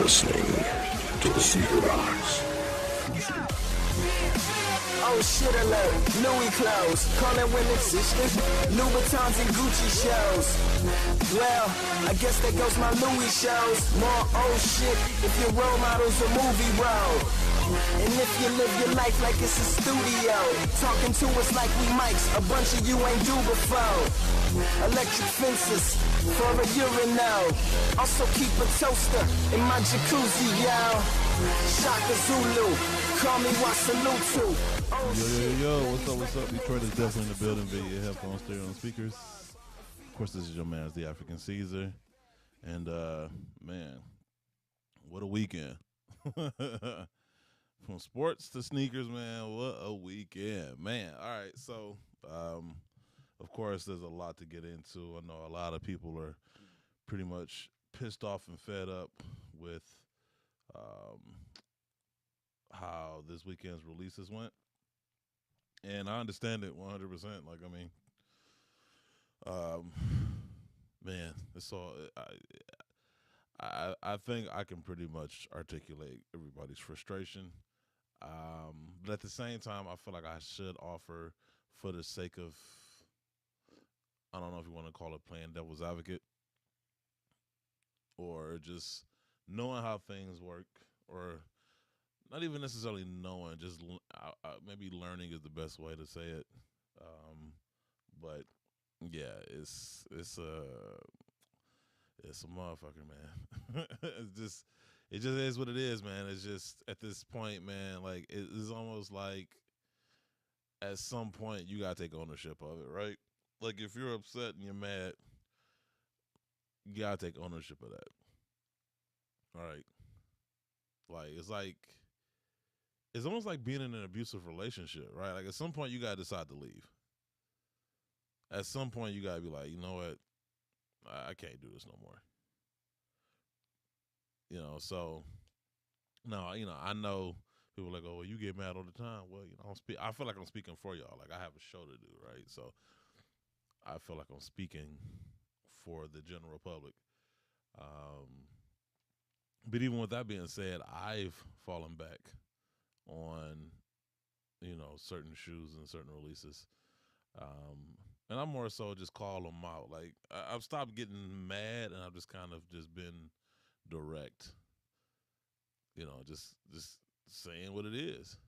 listening to the Sneaker Box. Oh shit alert, Louis clothes, call it when it's Louboutins and Gucci shows. Well, I guess that goes my Louis shows. More old shit if your role model's a movie role. And if you live your life like it's a studio, talking to us like we mics, a bunch of you ain't do before. Electric fences for a urinal. Also keep a toaster in my jacuzzi, yo. Shaka Zulu, call me Wasalutu. What's up? Detroit is definitely in the building via your headphones, stereo, and speakers. Of course, this is your man, the African Caesar. And, man, what a weekend. From sports to sneakers, man, what a weekend. Man, all right, so, of course, there's a lot to get into. I know a lot of people are pretty much pissed off and fed up with how this weekend's releases went. And I understand it 100%. Like, I mean, man, it's all. I think I can pretty much articulate everybody's frustration. But at the same time, I feel like I should offer, for the sake of, I don't know if you want to call it playing devil's advocate, or just knowing how things work, or not even necessarily knowing, just maybe learning is the best way to say it. But yeah, it's a motherfucker, man. it just is what it is, man. It's just at this point, man, like it's almost like at some point you gotta take ownership of it, right? Like if you're upset and you're mad, you gotta take ownership of that. All right. It's almost like being in an abusive relationship, right? Like at some point you gotta decide to leave. At some point you gotta be like, you know what? I can't do this no more. You know, so no, I know people are like, oh, well, you get mad all the time. Well, I feel like I'm speaking for y'all. Like I have a show to do, right? So I feel like I'm speaking for the general public. But even with that being said, I've fallen back on, certain shoes and certain releases. And I'm more so just call them out. Like I've stopped getting mad and I've just kind of just been direct. Just saying what it is.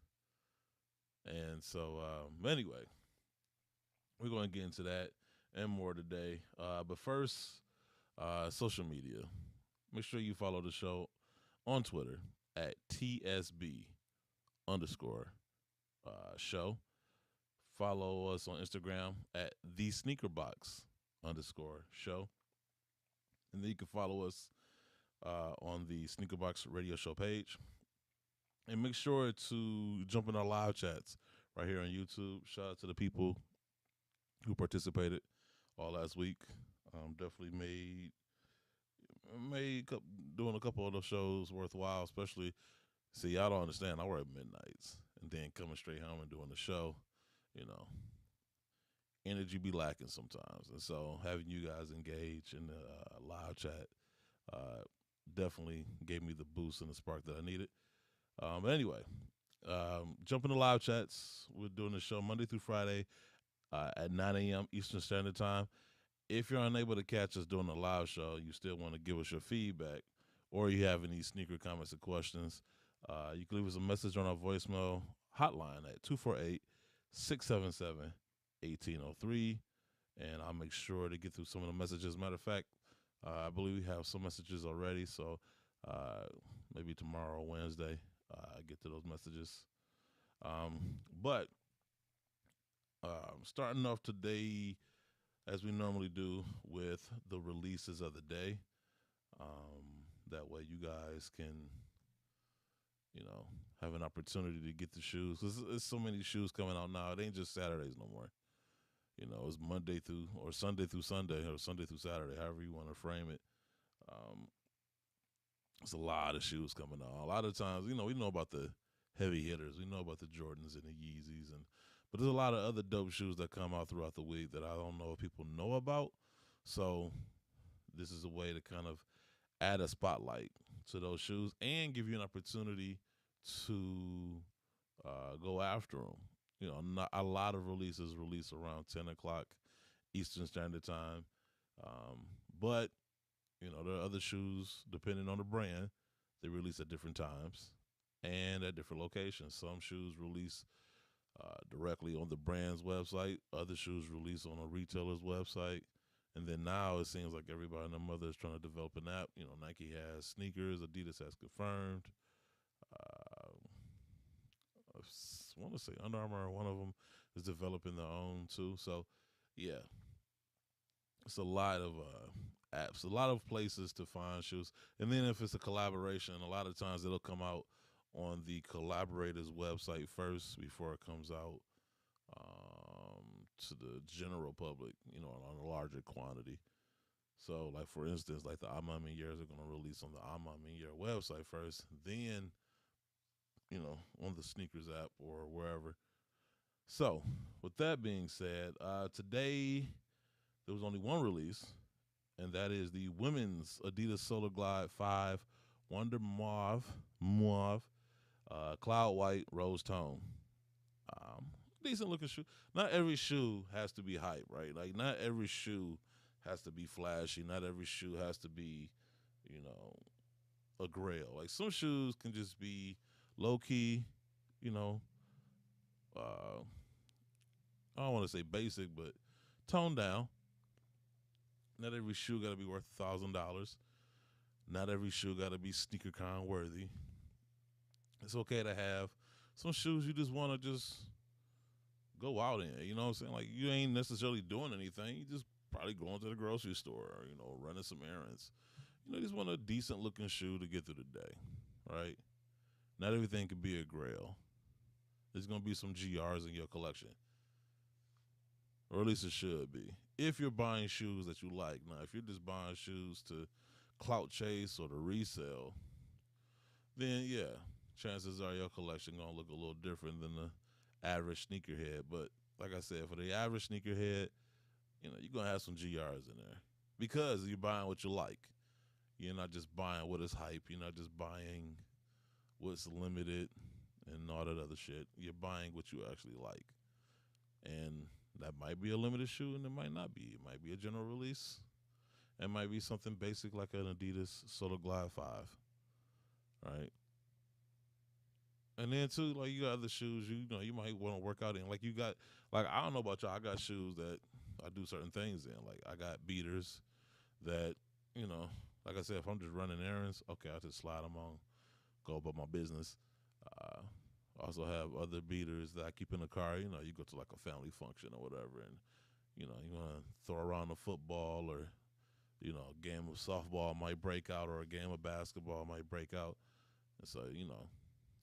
And so, anyway, we're going to get into that and more today. But first, social media. Make sure you follow the show on Twitter at TSB_show. Follow us on Instagram at @thesneakerbox_show. And then you can follow us on the Sneakerbox Radio Show page. And make sure to jump in our live chats right here on YouTube. Shout out to the people who participated all last week. Definitely made doing a couple of those shows worthwhile, especially, see, y'all don't understand, I work at midnights. And then coming straight home and doing the show, energy be lacking sometimes. And so having you guys engage in the live chat definitely gave me the boost and the spark that I needed. But anyway, jump in the live chats. We're doing the show Monday through Friday at 9 a.m. Eastern Standard Time. If you're unable to catch us during the live show, you still want to give us your feedback, or you have any sneaker comments or questions, you can leave us a message on our voicemail hotline at 248-677-1803, and I'll make sure to get through some of the messages. Matter of fact, I believe we have some messages already, so maybe tomorrow or Wednesday, get to those messages. But starting off today, as we normally do, with the releases of the day. That way you guys can, have an opportunity to get the shoes. There's so many shoes coming out now. It ain't just Saturdays no more. It's Monday through, or Sunday through Sunday, or Sunday through Saturday, however you want to frame it. There's a lot of shoes coming out. A lot of times, we know about the heavy hitters. We know about the Jordans and the Yeezys, but there's a lot of other dope shoes that come out throughout the week that I don't know if people know about. So this is a way to kind of add a spotlight to those shoes and give you an opportunity to go after them. You know, not a lot of releases release around 10 o'clock Eastern Standard Time, um, but you know there are other shoes depending on the brand. They release at different times and at different locations. Some shoes release directly on the brand's website. Other shoes release on a retailer's website. And then now it seems like everybody and their mother is trying to develop an app. You know, Nike has sneakers, Adidas has confirmed. I want to say Under Armour, one of them, is developing their own too. So, yeah, it's a lot of apps, a lot of places to find shoes. And then if it's a collaboration, a lot of times it'll come out on the collaborator's website first before it comes out to the general public, you know, on a larger quantity. So, like for instance, like the Ama Miniers are going to release on the Ama Minier website first, then, you know, on the sneakers app or wherever. So, with that being said, today there was only one release, and that is the women's Adidas Solar Glide 5 Wonder Mauve, Cloud White, Rose Tone. Decent looking shoe. Not every shoe has to be hype, right? Like, not every shoe has to be flashy. Not every shoe has to be, you know, a grail. Like, some shoes can just be low key, you know. I don't want to say basic, but toned down. Not every shoe got to be worth $1,000. Not every shoe got to be SneakerCon worthy. It's okay to have some shoes you just want to just go out in. You know what I'm saying? Like, you ain't necessarily doing anything. You just probably going to the grocery store or, you know, running some errands. You know, you just want a decent looking shoe to get through the day, right? Not everything can be a grail. There's going to be some GRs in your collection. Or at least it should be. If you're buying shoes that you like. Now, if you're just buying shoes to clout chase or to resell, then yeah, chances are your collection going to look a little different than the average sneakerhead. But like I said, for the average sneakerhead, you know, you're going to have some GRs in there because you're buying what you like. You're not just buying what is hype. You're not just buying what's limited and all that other shit. You're buying what you actually like. And that might be a limited shoe and it might not be. It might be a general release. It might be something basic like an Adidas Solar Glide 5. Right? And then too, like, you got other shoes you know you might want to work out in. Like, you got, like, I don't know about y'all, I got shoes that I do certain things in. Like, I got beaters that, you know, like I said, if I'm just running errands, okay, I just slide them on, go about my business. Also have other beaters that I keep in the car. You know, you go to like a family function or whatever, and you know you want to throw around a football or, you know, a game of softball might break out or a game of basketball might break out, and so you know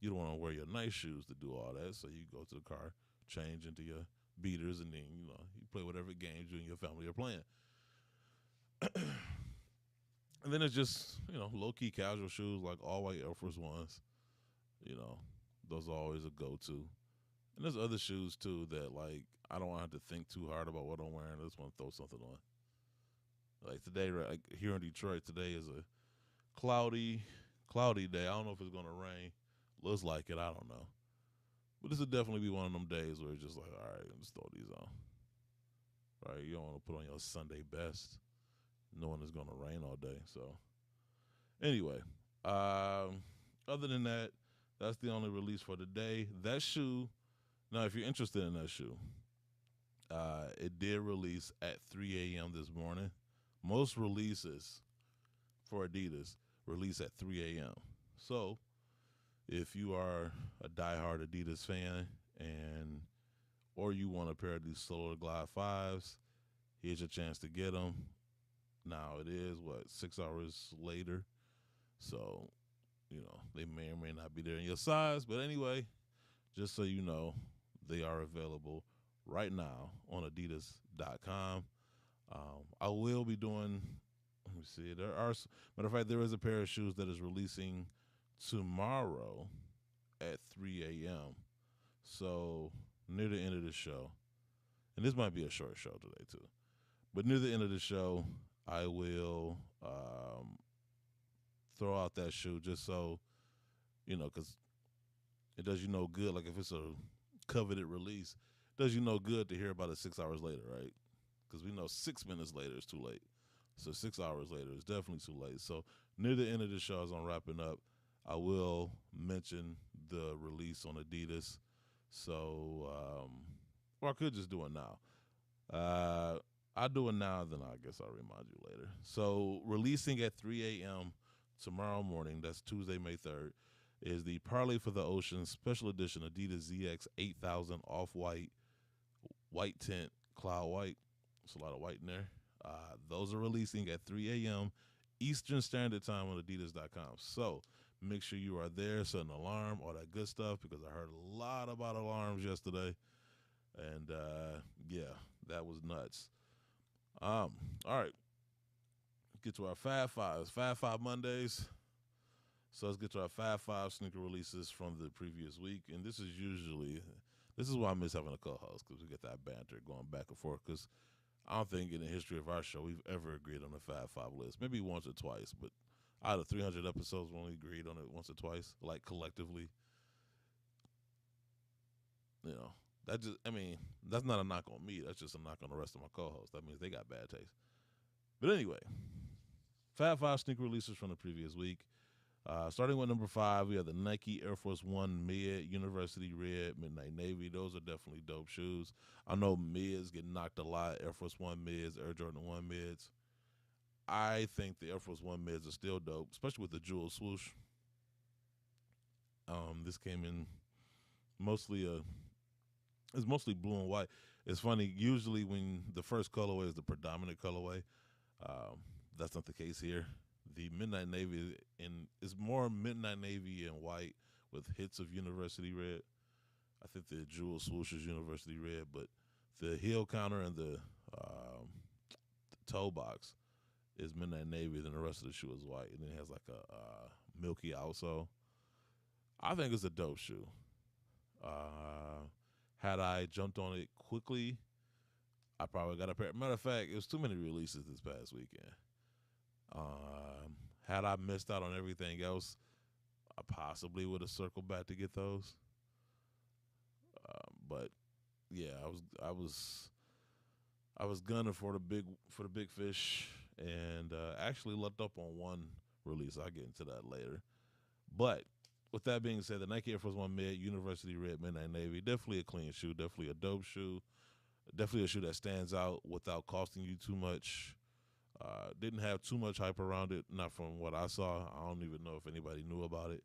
you don't want to wear your nice shoes to do all that. So you go to the car, change into your beaters, and then you know you play whatever games you and your family are playing. And then it's just, you know, low key casual shoes like all white Air Force Ones. You know, those are always a go-to. And there's other shoes, too, that, like, I don't have to think too hard about what I'm wearing. I just want to throw something on. Like, today, right, like, here in Detroit, today is a cloudy day. I don't know if it's going to rain. Looks like it. I don't know. But this will definitely be one of them days where it's just like, all right, let's throw these on. Right? You don't want to put on your Sunday best knowing it's going to rain all day. So, anyway, other than that, that's the only release for today. That shoe, now if you're interested in that shoe, it did release at 3 a.m. this morning. Most releases for Adidas release at 3 a.m. So if you are a diehard Adidas fan or you want a pair of these Solar Glide 5s, here's your chance to get them. Now it is, 6 hours later. So, you know, they may or may not be there in your size. But anyway, just so you know, they are available right now on Adidas.com. I will be doing, let me see, matter of fact, there is a pair of shoes that is releasing tomorrow at 3 a.m. So near the end of the show, and this might be a short show today too, but near the end of the show, I will throw out that shoe just so, because it does you no good. Like if it's a coveted release, it does you no good to hear about it 6 hours later, right? Because we know 6 minutes later is too late. So 6 hours later is definitely too late. So near the end of the show, as I'm wrapping up, I will mention the release on Adidas. So, or I could just do it now. I'll do it now, then I guess I'll remind you later. So releasing at 3 a.m. tomorrow morning, that's Tuesday, May 3rd, is the Parlay for the Ocean Special Edition Adidas ZX 8000 Off-White, White Tint, Cloud White. There's a lot of white in there. Those are releasing at 3 a.m. Eastern Standard Time on Adidas.com. So make sure you are there, set an alarm, all that good stuff, because I heard a lot about alarms yesterday. And, yeah, that was nuts. All right. Get to our Fab Fives. Fab Five Mondays. So let's get to our Fab Five sneaker releases from the previous week. And this is why I miss having a co-host, because we get that banter going back and forth. Because I don't think in the history of our show we've ever agreed on a Fab Five list. Maybe once or twice, but out of 300 episodes, we only agreed on it once or twice, like collectively. That's not a knock on me. That's just a knock on the rest of my co-hosts. That means they got bad taste. But anyway, Fab Five sneaker releases from the previous week. Starting with number 5, we have the Nike Air Force One Mid, University Red, Midnight Navy. Those are definitely dope shoes. I know mids get knocked a lot. Air Force One mids, Air Jordan 1 mids. I think the Air Force One mids are still dope, especially with the jewel swoosh. This came in it's mostly blue and white. It's funny, usually when the first colorway is the predominant colorway, that's not the case here. The Midnight Navy is more Midnight Navy and white with hits of University Red. I think the jewel swoosh is University Red, but the heel counter and the toe box is Midnight Navy, then the rest of the shoe is white, and then it has like a milky outsole. I think it's a dope shoe. Had I jumped on it quickly, I probably got a pair. Matter of fact, it was too many releases this past weekend. Had I missed out on everything else, I possibly would have circled back to get those. But yeah, I was gunning for the big fish, and actually lucked up on one release. I'll get into that later. But with that being said, the Nike Air Force One Mid, University Red, Midnight Navy, definitely a clean shoe, definitely a dope shoe, definitely a shoe that stands out without costing you too much. Didn't have too much hype around it, not from what I saw. I don't even know if anybody knew about it,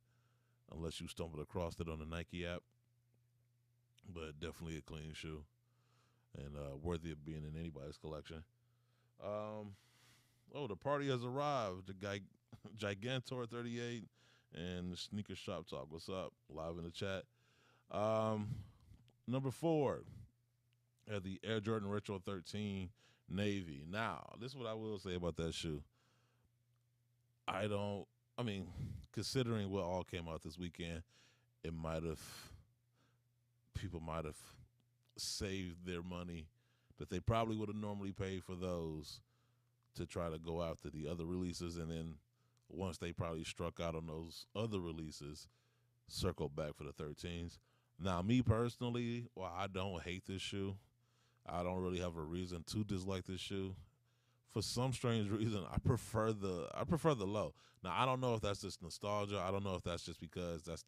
unless you stumbled across it on the Nike app. But definitely a clean shoe, and worthy of being in anybody's collection. The party has arrived. The Gigantor 38 and Sneaker Shop Talk. What's up? Live in the chat. Number 4, the Air Jordan Retro 13 Navy. Now, this is what I will say about that shoe. Considering what all came out this weekend, people might have saved their money that they probably would have normally paid for those to try to go after the other releases, and then once they probably struck out on those other releases, circle back for the 13s. Now, me personally, while I don't hate this shoe, I don't really have a reason to dislike this shoe. For some strange reason, I prefer the low. Now, I don't know if that's just nostalgia. I don't know if that's just because that's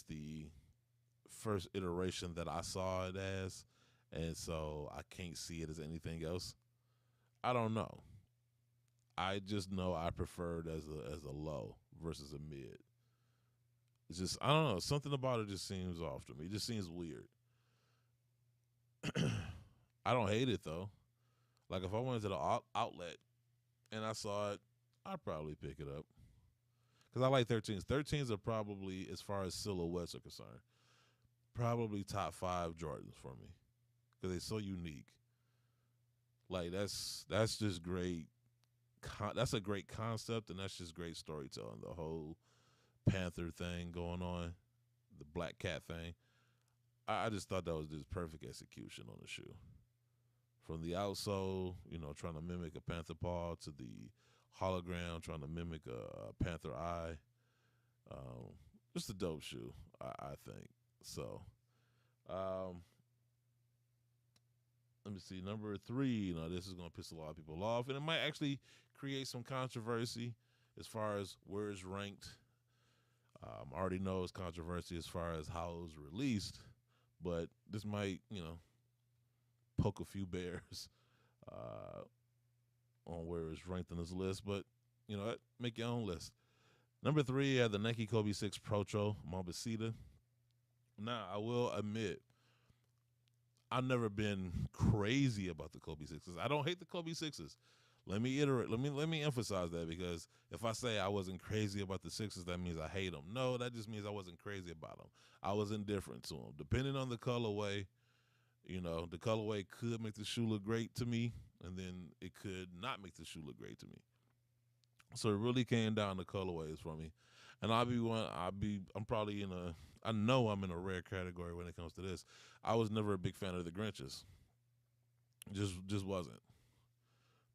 the first iteration that I saw it as, and so I can't see it as anything else. I don't know. I just know I prefer it as a low versus a mid. It's just, I don't know, something about it just seems off to me. It just seems weird. I don't hate it though. Like if I went to the outlet and I saw it, I'd probably pick it up. Because I like 13s. 13s are probably, as far as silhouettes are concerned, probably top 5 Jordans for me. Because they're so unique. Like that's just great. That's a great concept, and that's just great storytelling. The whole Panther thing going on, the Black Cat thing. I just thought that was just perfect execution on the shoe. From the outsole, trying to mimic a panther paw, to the hologram trying to mimic a Panther eye. Just a dope shoe, I think. So, let me see. Number 3, this is going to piss a lot of people off, and it might actually create some controversy as far as where it's ranked. I already know it's controversy as far as how it was released, but this might, poke a few bears on where it's ranked on this list. But, make your own list. Number 3, I had the Nike Kobe 6 Protro Mambacita. Now, I will admit, I've never been crazy about the Kobe 6s. I don't hate the Kobe 6s. Let me iterate. Let me emphasize that, because if I say I wasn't crazy about the 6s, that means I hate them. No, that just means I wasn't crazy about them. I was indifferent to them. Depending on the colorway, the colorway could make the shoe look great to me, and then it could not make the shoe look great to me. So it really came down to colorways for me. And I'm probably I know I'm in a rare category when it comes to this. I was never a big fan of the Grinches. Just wasn't.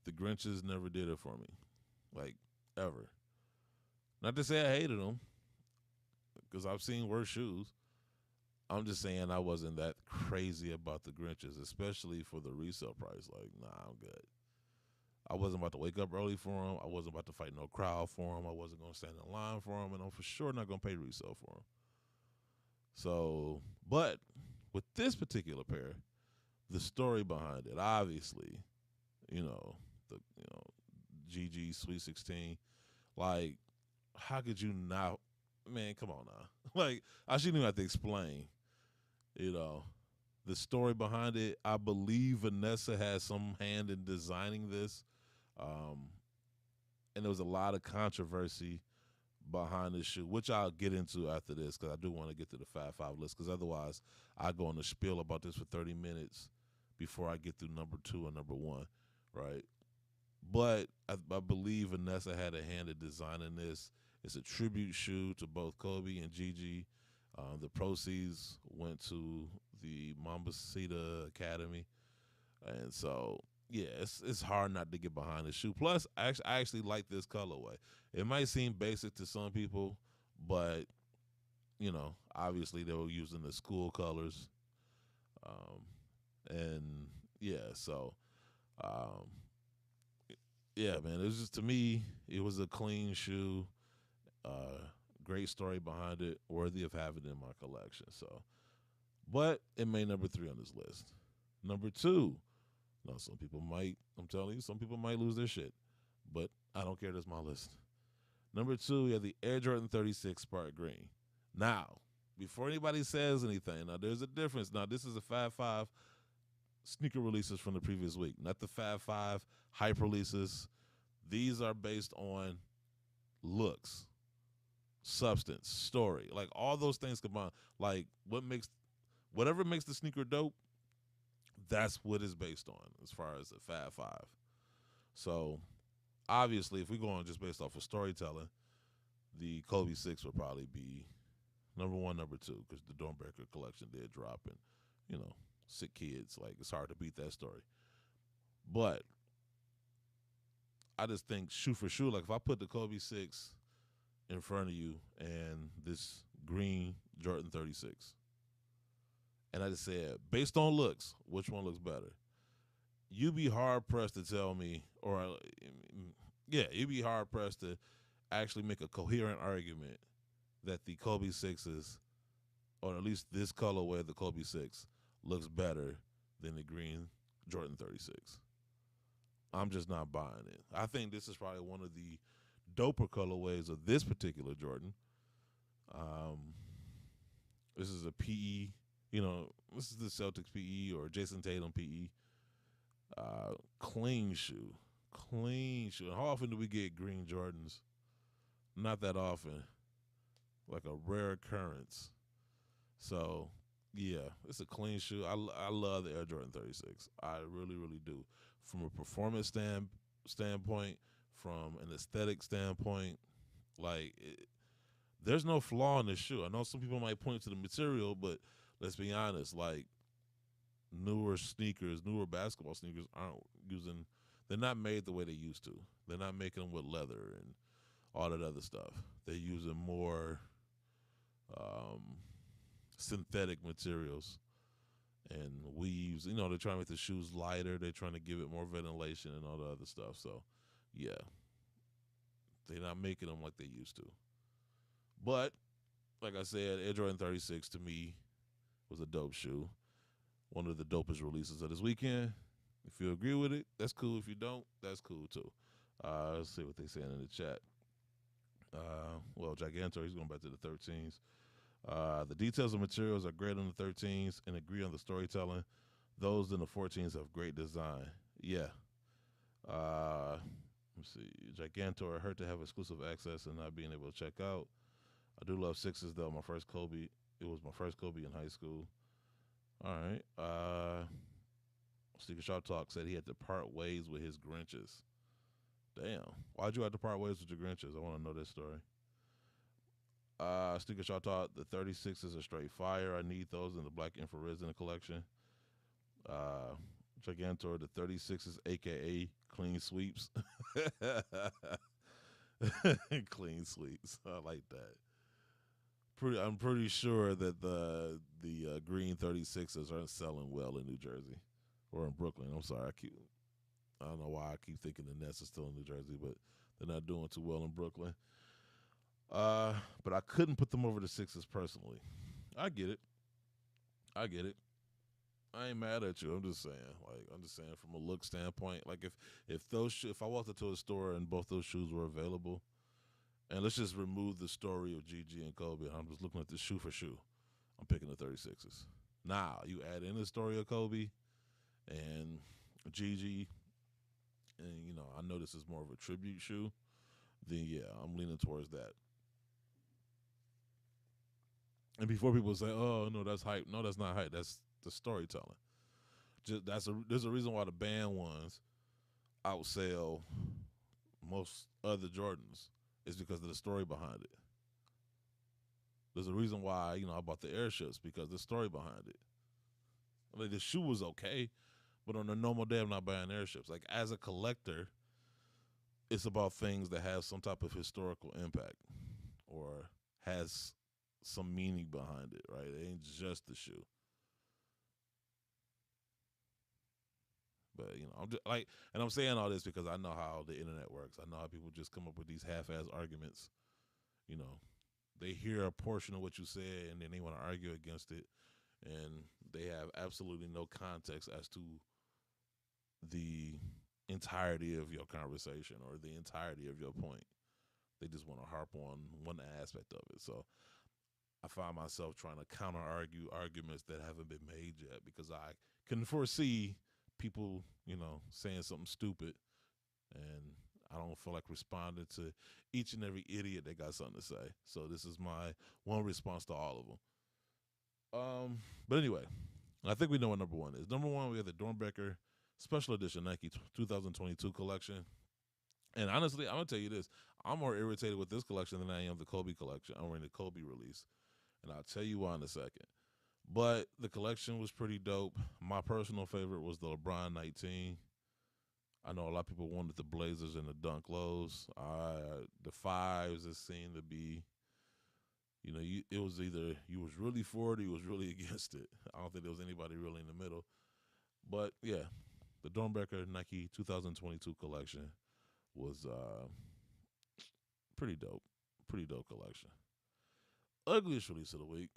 The Grinches never did it for me, like, ever. Not to say I hated them, because I've seen worse shoes. I'm just saying I wasn't that crazy about the Grinches, especially for the resale price. Like, nah, I'm good. I wasn't about to wake up early for them. I wasn't about to fight no crowd for them. I wasn't going to stand in line for them, and I'm for sure not going to pay resale for them. So, but with this particular pair, the story behind it, obviously, the GG Sweet 16, like, how could you not? Man, come on now. Like, I shouldn't even have to explain, the story behind it. I believe Vanessa had some hand in designing this. And there was a lot of controversy behind this shoe, which I'll get into after this, because I do want to get to the Fab 5 list, because otherwise I go on a spiel about this for 30 minutes before I get through number 2 and number 1, right? But I believe Vanessa had a hand in designing this. It's a tribute shoe to both Kobe and Gigi. The proceeds went to the Mambacita Academy. And so, yeah, it's hard not to get behind the shoe. Plus, I actually like this colorway. It might seem basic to some people, but, obviously they were using the school colors. And, yeah, so, yeah, man, it was just, to me, it was a clean shoe. Great story behind it, worthy of having in my collection. So, but it made number 3 on this list. Number 2, now some people might, I'm telling you, some people might lose their shit, but I don't care. That's my list. Number 2, we have the Air Jordan 36 Spark Green. Now, before anybody says anything, now there's a difference. Now, this is a Fab 5 sneaker releases from the previous week, not the Fab 5 hype releases. These are based on looks, substance, story, like all those things combined. Like, whatever makes the sneaker dope, that's what it's based on as far as the Fab 5. So, obviously, if we go on just based off of storytelling, the Kobe 6 would probably be number 1, number 2, because the Dornbreaker collection did drop, and, sick kids, like, it's hard to beat that story. But I just think shoe for shoe, like, if I put the Kobe 6 in front of you and this green Jordan 36, and I just said, based on looks, which one looks better? You'd be hard-pressed to tell me, you'd be hard-pressed to actually make a coherent argument that the Kobe 6s, or at least this colorway of the Kobe 6, looks better than the green Jordan 36. I'm just not buying it. I think this is probably one of the doper colorways of this particular Jordan. This is a PE, this is the Celtics PE or Jason Tatum PE. Clean shoe. And how often do we get green Jordans? Not that often. Like a rare occurrence. So, yeah, it's a clean shoe. I love the Air Jordan 36. I really, really do. From a performance standpoint, from an aesthetic standpoint, like, there's no flaw in this shoe. I know some people might point to the material, but let's be honest, like, newer basketball sneakers aren't using they're not made the way they used to. They're not making them with leather and all that other stuff. They're using more synthetic materials and weaves. You know, they're trying to make the shoes lighter. They're trying to give it more ventilation and all the other stuff. So, yeah, they're not making them like they used to. But, like I said, Air Jordan 36 to me was a dope shoe. One of the dopest releases of this weekend. If you agree with it, that's cool. If you don't, that's cool too. Let's see what they're saying in the chat. Well, Gigantor, he's going back to the 13s. The details and materials are great on the 13s and agree on the storytelling. Those in the 14s have great design. Yeah. Let's see. Gigantor, hurt to have exclusive access and not being able to check out. I do love sixes though. My first Kobe. It was my first Kobe in high school. All right. Sticker Shop Talk said he had to part ways with his Grinches. Damn. Why'd you have to part ways with your Grinches? I want to know this story. Sticker Shop Talk, the 36 is a straight fire. I need those in the black infrareds in the collection. Gigantor, the 36s, a.k.a. clean sweeps. Clean sweeps. I like that. I'm pretty sure that the green 36s aren't selling well in New Jersey or in Brooklyn. I'm sorry, I don't know why I keep thinking the Nets are still in New Jersey, but they're not doing too well in Brooklyn. But I couldn't put them over the Sixers personally. I get it. I ain't mad at you. I'm just saying from a look standpoint, like if I walked into a store and both those shoes were available. And let's just remove the story of Gigi and Kobe. I'm just looking at this shoe for shoe. I'm picking the 36s. Now, you add in the story of Kobe and Gigi, and, you know, I know this is more of a tribute shoe, then, yeah, I'm leaning towards that. And before people say, oh, no, that's hype. No, that's not hype. That's the storytelling. There's a reason why the band ones outsell most other Jordans. Is because of the story behind it. There's a reason why, you know, I bought the airships because the story behind it. I mean, the shoe was okay, but on a normal day, I'm not buying airships. Like, as a collector, it's about things that have some type of historical impact or has some meaning behind it, right? It ain't just the shoe. But, you know, I'm just like, and I'm saying all this because I know how the internet works. I know how people just come up with these half-ass arguments. You know, they hear a portion of what you said and then they want to argue against it, and they have absolutely no context as to the entirety of your conversation or the entirety of your point. They just want to harp on one aspect of it. So I find myself trying to counter-argue arguments that haven't been made yet because I can foresee people, you know, saying something stupid, and I don't feel like responding to each and every idiot that got something to say. So this is my one response to all of them. But anyway, I think we know what number one is. Number one, we have the Dornbecker Special Edition Nike 2022 collection. And honestly, I'm going to tell you this. I'm more irritated with this collection than I am the Kobe collection. I'm wearing the Kobe release. And I'll tell you why in a second. But the collection was pretty dope. My personal favorite was the LeBron 19. I know a lot of people wanted the Blazers and the Dunk Lows. The fives, it seemed to be, you know, it was either you was really for it or you was really against it. I don't think there was anybody really in the middle. But, yeah, the Dornbecker Nike 2022 collection was pretty dope. Pretty dope collection. Ugliest release of the week.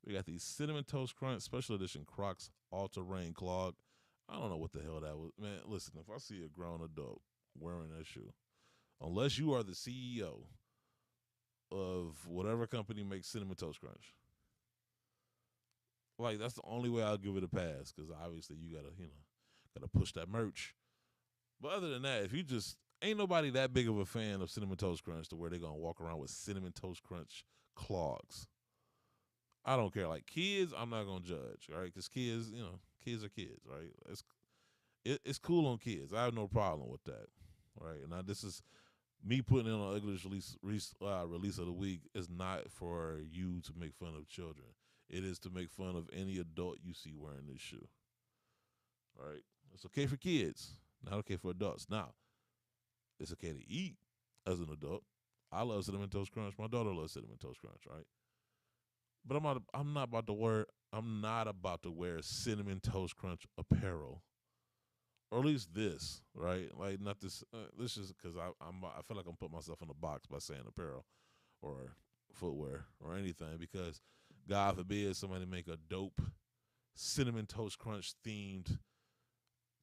We got the Cinnamon Toast Crunch Special Edition Crocs All-Terrain Clog. I don't know what the hell that was. Man, listen, if I see a grown adult wearing that shoe, unless you are the CEO of whatever company makes Cinnamon Toast Crunch, like, that's the only way I'll give it a pass, because obviously you gotta push that merch. But other than that, if you just ain't nobody that big of a fan of Cinnamon Toast Crunch to where they're gonna walk around with Cinnamon Toast Crunch clogs. I don't care. Like, kids, I'm not gonna judge, right? Because kids, you know, kids are kids, right? It's cool on kids. I have no problem with that, right? And now this is me putting in an English release of the week is not for you to make fun of children. It is to make fun of any adult you see wearing this shoe, right? It's okay for kids, Not okay for adults. Now, it's okay to eat as an adult. I love Cinnamon Toast Crunch. My daughter loves Cinnamon Toast Crunch, right? But I'm not about to wear. I'm not about to wear Cinnamon Toast Crunch apparel, or at least this, right? Like not this. This is because I feel like I'm putting myself in a box by saying apparel or footwear or anything because God forbid somebody make a dope Cinnamon Toast Crunch themed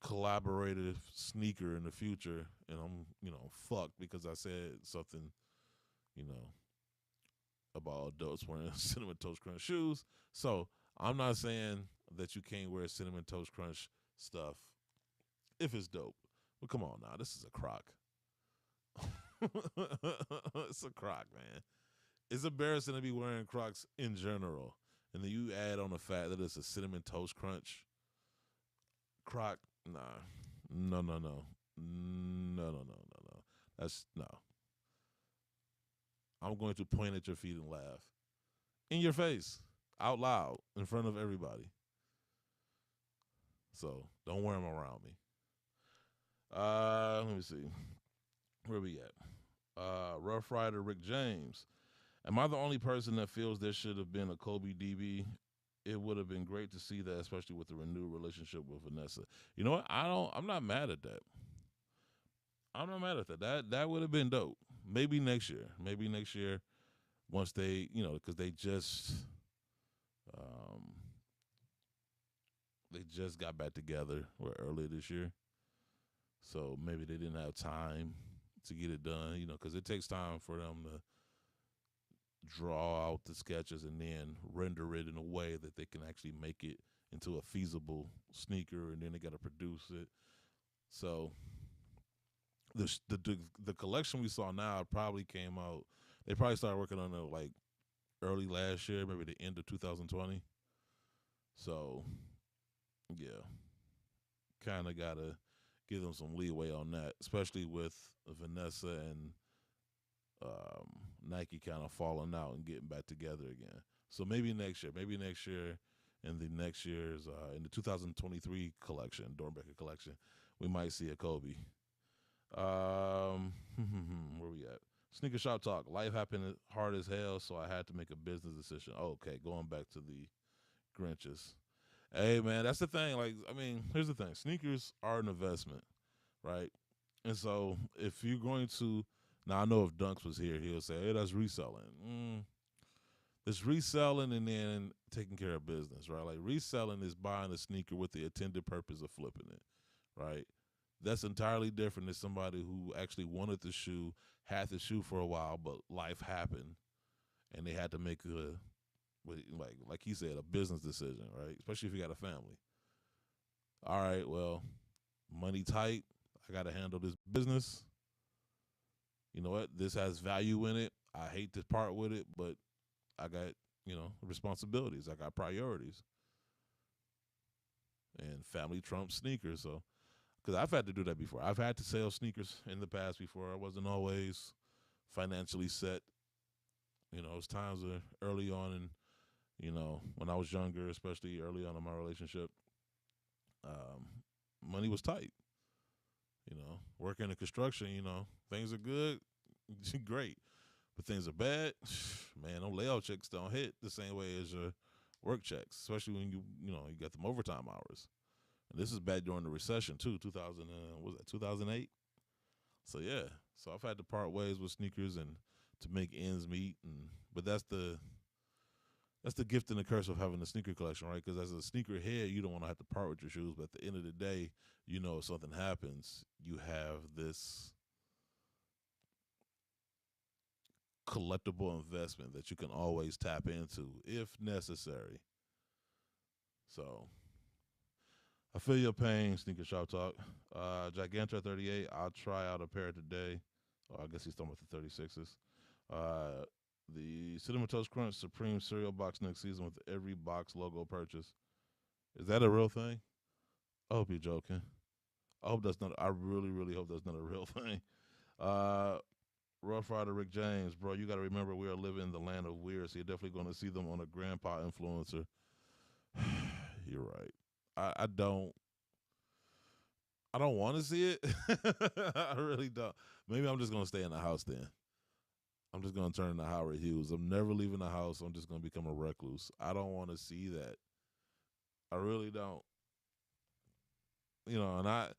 collaborative sneaker in the future, and I'm fucked because I said something you know about adults wearing Cinnamon Toast Crunch shoes. So I'm not saying that you can't wear Cinnamon Toast Crunch stuff if it's dope. But come on now, this is a crock. It's a crock, man. It's embarrassing to be wearing Crocs in general. And then you add on the fact that it's a Cinnamon Toast Crunch croc. Nah. No, no, no. No, no, no, no, no. That's no. I'm going to point at your feet and laugh. In your face. Out loud. In front of everybody. So don't wear them around me. Let me see. Where we at? Rough Rider Rick James. Am I the only person that feels there should have been a Kobe DB? It would have been great to see that, especially with the renewed relationship with Vanessa. You know what? I'm not mad at that. I'm not mad at that. That would have been dope. Maybe next year. Maybe next year, once they, because they just got back together earlier this year. So maybe they didn't have time to get it done, because it takes time for them to draw out the sketches and then render it in a way that they can actually make it into a feasible sneaker, and then they got to produce it. So the collection we saw now probably came out. They probably started working on it like early last year, maybe the end of 2020. So yeah, kind of gotta give them some leeway on that, especially with Vanessa and Nike kind of falling out and getting back together again. So maybe next year, in the next year's in the 2023 collection, Dornbecker collection, we might see a Kobe. Where we at? Sneaker Shop Talk. Life happened hard as hell, so I had to make a business decision. Okay, going back to the Grinches. Hey man, that's the thing. Like, I mean, here's the thing. Sneakers are an investment, right? And so if you're going to, now I know if Dunks was here, he'll say, hey, that's reselling. It's reselling and then taking care of business, right? Like reselling is buying a sneaker with the intended purpose of flipping it, right? That's entirely different than somebody who actually wanted the shoe, had the shoe for a while, but life happened, and they had to make like he said, a business decision, right? Especially if you got a family. All right, well, money tight. I got to handle this business. You know what? This has value in it. I hate to part with it, but I got, responsibilities. I got priorities. And family trumps sneakers. So, because I've had to do that before. I've had to sell sneakers in the past before. I wasn't always financially set. It was times early on in, when I was younger, especially early on in my relationship, money was tight. Working in construction, things are good, great. But things are bad, man, those layoff checks don't hit the same way as your work checks, especially when you got them overtime hours. And this is back during the recession too, 2008? So yeah, so I've had to part ways with sneakers and to make ends meet, but that's the gift and the curse of having a sneaker collection, right? Because as a sneakerhead, you don't want to have to part with your shoes, but at the end of the day, if something happens, you have this collectible investment that you can always tap into if necessary. So I feel your pain, Sneaker Shop Talk. Gigantor 38, I'll try out a pair today. I guess he's talking about the 36s. The Cinnamon Toast Crunch Supreme cereal box next season with every box logo purchase. Is that a real thing? I hope you're joking. I really, really hope that's not a real thing. Rough Rider Rick James, bro, you got to remember we are living in the land of weird, so you're definitely going to see them on a grandpa influencer. You're right. I don't. I don't want to see it. I really don't. Maybe I'm just gonna stay in the house then. I'm just gonna turn into Howard Hughes. I'm never leaving the house. I'm just gonna become a recluse. I don't want to see that. I really don't. And I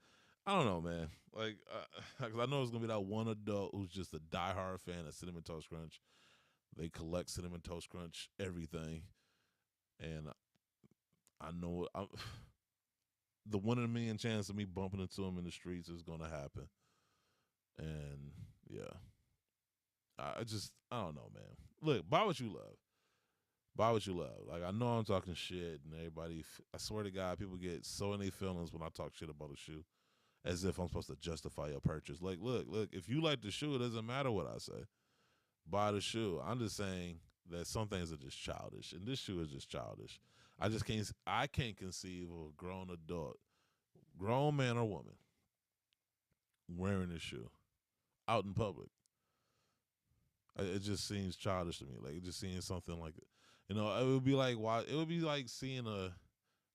don't know, man. Like, cause I know it's gonna be that one adult who's just a diehard fan of Cinnamon Toast Crunch. They collect Cinnamon Toast Crunch everything, and I know the 1 in a million chance of me bumping into him in the streets is gonna happen. And yeah, I don't know, man. Look, buy what you love. Buy what you love. Like, I know I'm talking shit, and everybody. I swear to God, people get so in their feelings when I talk shit about a shoe, as if I'm supposed to justify your purchase. Like, look. If you like the shoe, it doesn't matter what I say. Buy the shoe. I'm just saying that some things are just childish, and this shoe is just childish. I can't conceive of a grown adult, grown man or woman, wearing this shoe out in public. It just seems childish to me. Like, it just seems something like, it would be like, why? It would be like seeing a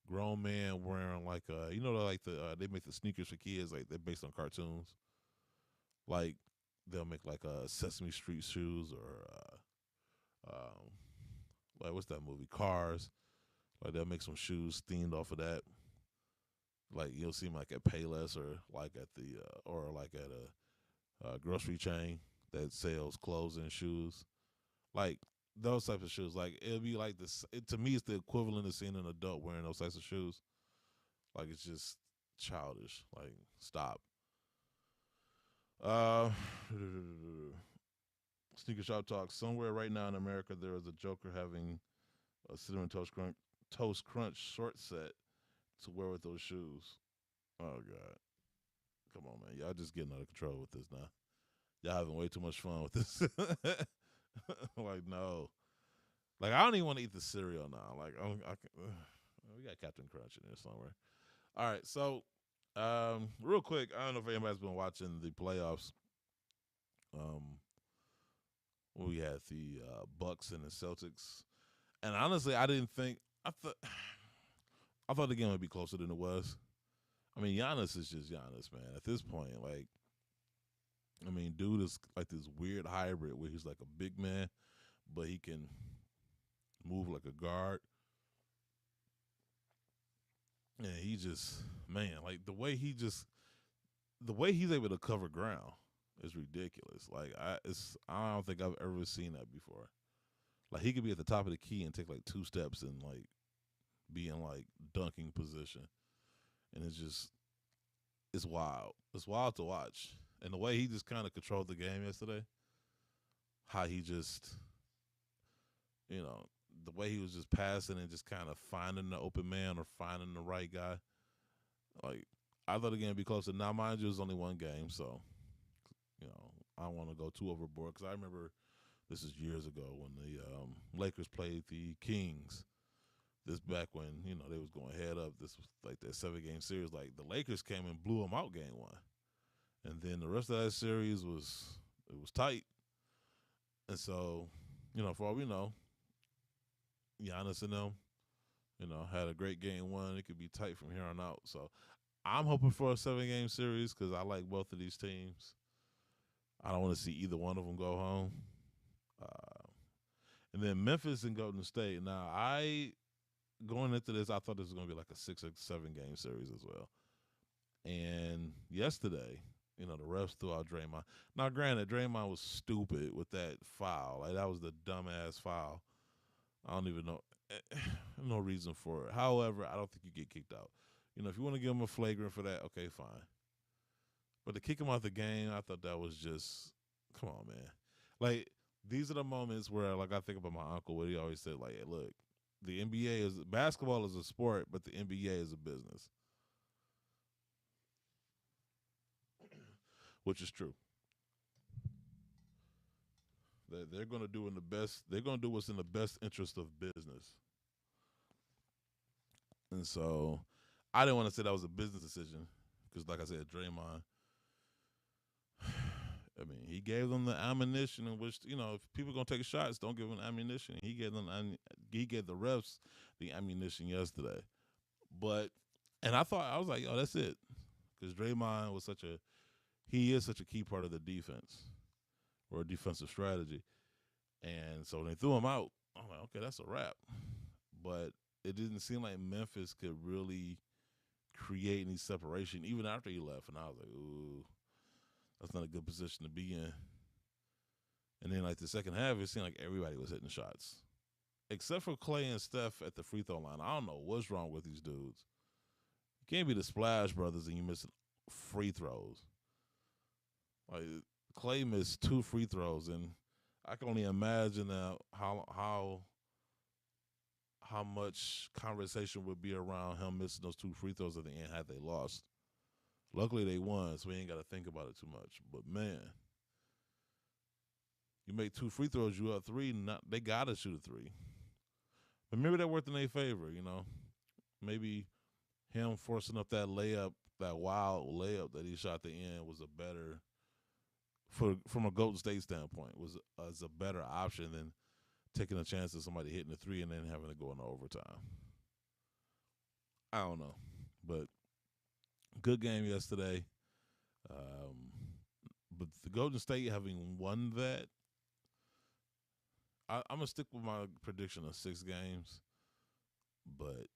grown man wearing like they make the sneakers for kids, like they're based on cartoons. Like, they'll make like Sesame Street shoes or like, what's that movie? Cars. Like, they'll make some shoes themed off of that. Like, you'll see them like at Payless or like at the or like at a grocery chain that sells clothes and shoes. Like, those types of shoes. Like, it'll be like this. To me, it's the equivalent of seeing an adult wearing those types of shoes. Like, it's just childish. Like, stop. Sneaker shop talk. Somewhere right now in America, there is a Joker having a Cinnamon Toast Crunch short set to wear with those shoes. Oh God, come on, man! Y'all just getting out of control with this now. Y'all having way too much fun with this. Like, no, like, I don't even want to eat the cereal now. Like, we got Captain Crunch in there somewhere. All right, so real quick, I don't know if anybody's been watching the playoffs. We had the Bucks and the Celtics, and honestly, I thought the game would be closer than it was. I mean, Giannis is just Giannis, man. At this point, like, I mean, dude is like this weird hybrid where he's like a big man, but he can move like a guard. And he just, man, like the way he's able to cover ground is ridiculous. Like, I don't think I've ever seen that before. Like, he could be at the top of the key and take like 2 steps and like be in like dunking position. And it's wild. It's wild to watch. And the way he just kind of controlled the game yesterday, how he just, the way he was just passing and just kind of finding the open man or finding the right guy. Like, I thought the game would be closer. Now, mind you, it was only one game, so, I don't want to go too overboard because I remember this is years ago when the Lakers played the Kings. This back when, they was going head up. This was like that 7-game series. Like, the Lakers came and blew them out game 1. And then the rest of that series was tight. And so, for all we know, Giannis and them, had a great game 1. It could be tight from here on out. So I'm hoping for a 7-game series because I like both of these teams. I don't want to see either one of them go home. And then Memphis and Golden State. Now, going into this, I thought this was going to be like a 6 or 7-game series as well. And yesterday, the refs threw out Draymond. Now, granted, Draymond was stupid with that foul. Like, that was the dumbass foul. I don't even know. No reason for it. However, I don't think you get kicked out. If you want to give him a flagrant for that, okay, fine. But to kick him out the game, I thought that was just, come on, man. Like, these are the moments where, like, I think about my uncle, where he always said, like, hey, look, the NBA basketball is a sport, but the NBA is a business. Which is true. They're going to do they're going to do what's in the best interest of business. And so I didn't want to say that was a business decision because, like I said, Draymond, I mean, he gave them the ammunition in which, if people are going to take shots, don't give them ammunition. He gave the refs the ammunition yesterday. And I was like, yo, that's it. because Draymond was he is such a key part of the defense or defensive strategy. And so when they threw him out, I'm like, okay, that's a wrap. But it didn't seem like Memphis could really create any separation even after he left. And I was like, ooh, that's not a good position to be in. And then like the second half, it seemed like everybody was hitting shots. Except for Clay and Steph at the free throw line. I don't know what's wrong with these dudes. You can't be the Splash Brothers and you missing free throws. Like Clay missed 2 free throws, and I can only imagine how much conversation would be around him missing those 2 free throws at the end had they lost. Luckily they won, so we ain't got to think about it too much. But man, you make 2 free throws, you up 3. They gotta shoot a 3. But maybe that worked in their favor, you know. Maybe him forcing up that layup, that wild layup that he shot at the end was a better, from a Golden State standpoint, was a better option than taking a chance of somebody hitting a 3 and then having to go into overtime. I don't know, but good game yesterday. But the Golden State having won that, I'm gonna stick with my prediction of 6 games. But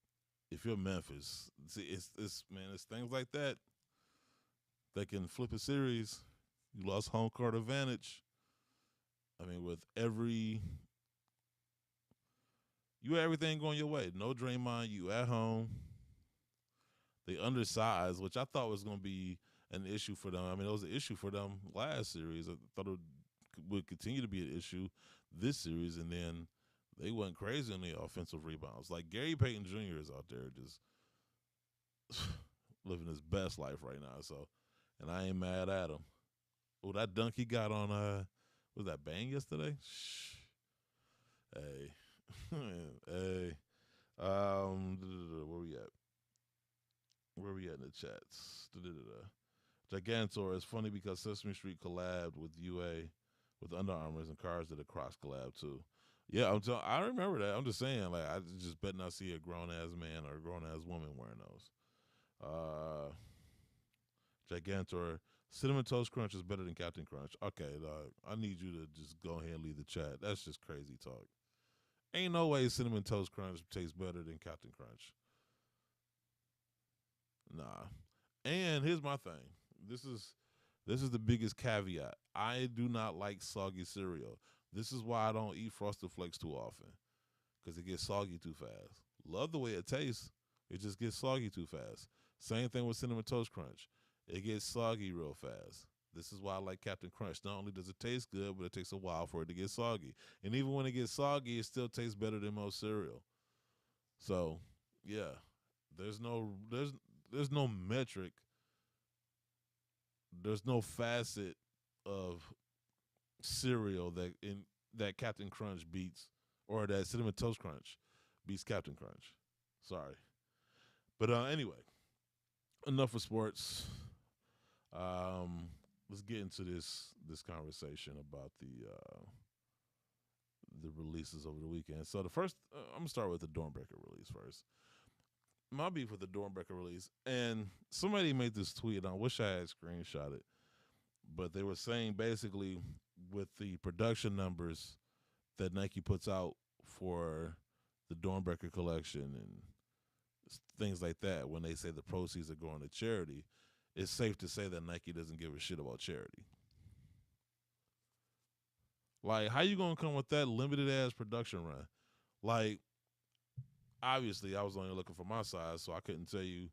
if you're Memphis, see, it's things like that can flip a series. You lost home court advantage. I mean, you had everything going your way. No Draymond, you at home. They undersized, which I thought was going to be an issue for them. I mean, it was an issue for them last series. I thought it would continue to be an issue this series, and then they went crazy on the offensive rebounds. Like Gary Payton Jr. is out there just living his best life right now. So, and I ain't mad at him. Oh, that dunk he got on was that Bang yesterday? Shh. Hey. Hey. Where we at? Where we at in the chats? Gigantor. It's funny because Sesame Street collabed with UA with Under Armours, and Cars did a Crocs collab too. Yeah, I remember that. I'm just saying, like, I just bet not see a grown ass man or a grown ass woman wearing those. Gigantor. Cinnamon Toast Crunch is better than Captain Crunch. Okay, dog. I need you to just go ahead and leave the chat. That's just crazy talk. Ain't no way Cinnamon Toast Crunch tastes better than Captain Crunch. Nah. And here's my thing. This is the biggest caveat. I do not like soggy cereal. This is why I don't eat Frosted Flakes too often, because it gets soggy too fast. Love the way it tastes. It just gets soggy too fast. Same thing with Cinnamon Toast Crunch. It gets soggy real fast. This is why I like Captain Crunch. Not only does it taste good, but it takes a while for it to get soggy. And even when it gets soggy, it still tastes better than most cereal. So, yeah, there's no metric. There's no facet of cereal that Captain Crunch beats, or that Cinnamon Toast Crunch beats Captain Crunch. Sorry. But anyway, enough of sports. Let's get into this conversation about the releases over the weekend. So the first, I'm gonna start with the Dornbreaker release first. My beef with the Dornbreaker release, and somebody made this tweet, and I wish I had screenshot it, but they were saying basically with the production numbers that Nike puts out for the Dornbreaker collection and things like that, when they say the proceeds are going to charity, it's safe to say that Nike doesn't give a shit about charity. Like, how you gonna come with that limited ass production run? Like, obviously, I was only looking for my size, so I couldn't tell you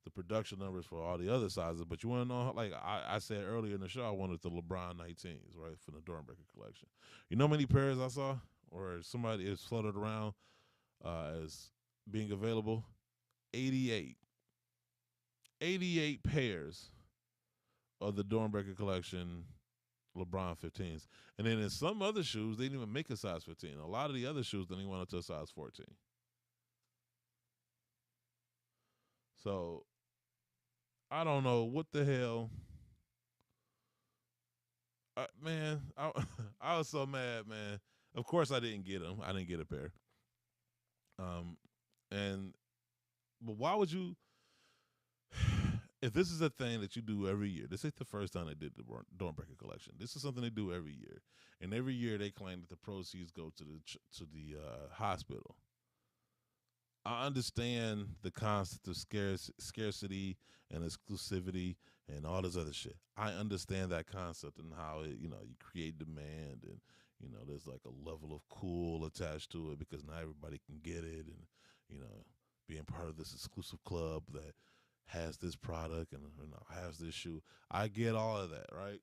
the production numbers for all the other sizes. But you want to know, like I said earlier in the show, I wanted the LeBron 19s, right, from the Dornbreaker collection. You know how many pairs I saw, or somebody is floated around as being available? 88. 88 pairs of the Dornbreaker collection LeBron 15s. And then in some other shoes, they didn't even make a size 15. A lot of the other shoes didn't even went up to a size 14. So, I don't know what the hell. Man, I was so mad, man. Of course I didn't get them. I didn't get a pair. But why would you... if this is a thing that you do every year, this ain't the first time they did the Dornbreaker collection. This is something they do every year, and every year they claim that the proceeds go to the hospital. I understand the concept of scarcity and exclusivity and all this other shit. I understand that concept and how it, you create demand and there's like a level of cool attached to it because not everybody can get it and being part of this exclusive club that has this product and has this shoe. I get all of that, right?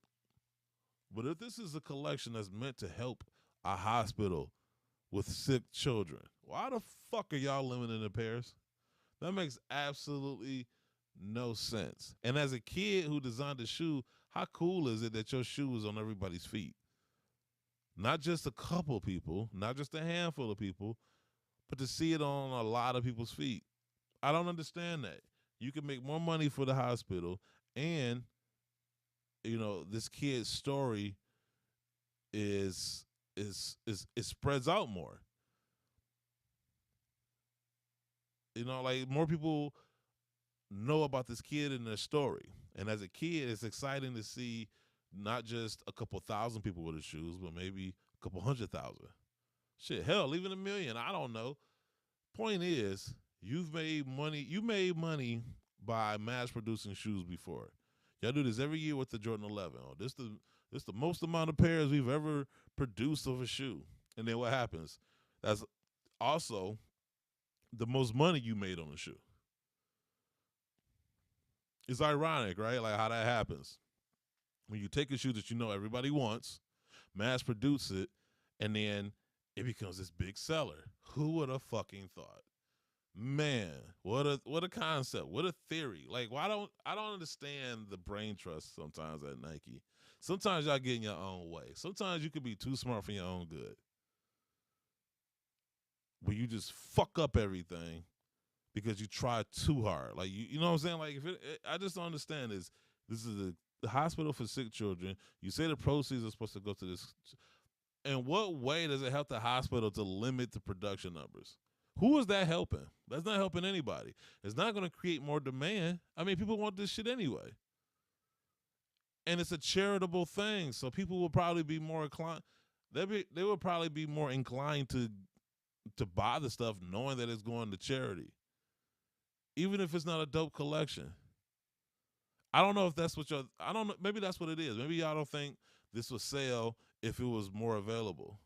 But if this is a collection that's meant to help a hospital with sick children, why the fuck are y'all limiting the pairs? That makes absolutely no sense. And as a kid who designed the shoe, how cool is it that your shoe is on everybody's feet? Not just a couple people, not just a handful of people, but to see it on a lot of people's feet. I don't understand that. You can make more money for the hospital, and this kid's story is it spreads out more. Like more people know about this kid and their story. And as a kid, it's exciting to see not just a couple thousand people with the shoes, but maybe a couple 100,000. Shit, hell, even 1 million. I don't know. Point is, you made money by mass producing shoes before. Y'all do this every year with the Jordan 11. Oh, this the most amount of pairs we've ever produced of a shoe. And then what happens? That's also the most money you made on a shoe. It's ironic, right? Like how that happens. When you take a shoe that everybody wants, mass produce it, and then it becomes this big seller. Who would have fucking thought? Man, what a concept. What a theory. Like, I don't understand the brain trust sometimes at Nike. Sometimes y'all get in your own way. Sometimes you could be too smart for your own good. Where you just fuck up everything because you try too hard. Like, you know what I'm saying? Like, I just don't understand this. This is the hospital for sick children. You say the proceeds are supposed to go to this. In what way does it help the hospital to limit the production numbers? Who is that helping? That's not helping anybody. It's not going to create more demand. I mean, people want this shit anyway. And it's a charitable thing, so people will probably be more inclined. They will probably be more inclined to buy the stuff knowing that it's going to charity. Even if it's not a dope collection. I don't know if that's what I don't know. Maybe that's what it is. Maybe y'all don't think this would sell if it was more available.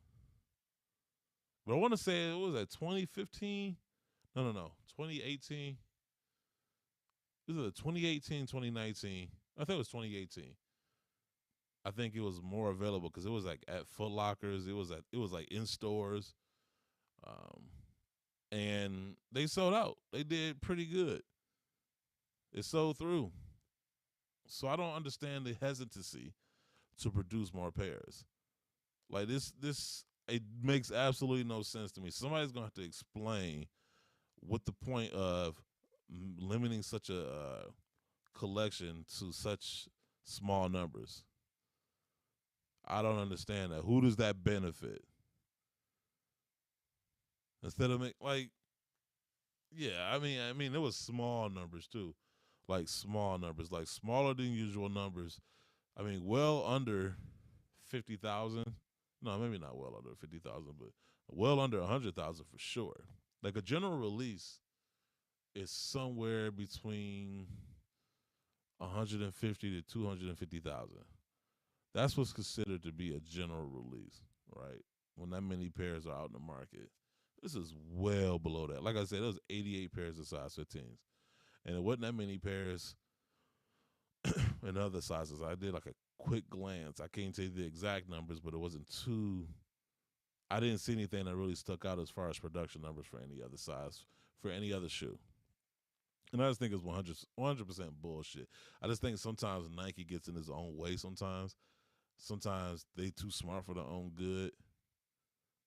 But I want to say it was at 2015. No. 2018. This is 2018, 2019. I think it was 2018. I think it was more available because it was like at Foot Lockers. It was like in stores. And they sold out. They did pretty good. It sold through. So I don't understand the hesitancy to produce more pairs. Like this, it makes absolutely no sense to me. Somebody's going to have to explain what the point of limiting such a collection to such small numbers. I don't understand that. Who does that benefit? Instead of I mean, there was small numbers too, like small numbers, like smaller than usual numbers. I mean, well under 50,000. No, maybe not well under 50,000, but well under 100,000 for sure. Like a general release is somewhere between 150 to 250,000. That's what's considered to be a general release, right? When that many pairs are out in the market. This is well below that. Like I said, there was 88 pairs of size 15s. And it wasn't that many pairs in other sizes. I did like a quick glance. I can't tell you the exact numbers, but it wasn't too. I didn't see anything that really stuck out as far as production numbers for any other size, for any other shoe. And I just think it's 100% bullshit. I just think sometimes Nike gets in his own way sometimes. Sometimes they too smart for their own good.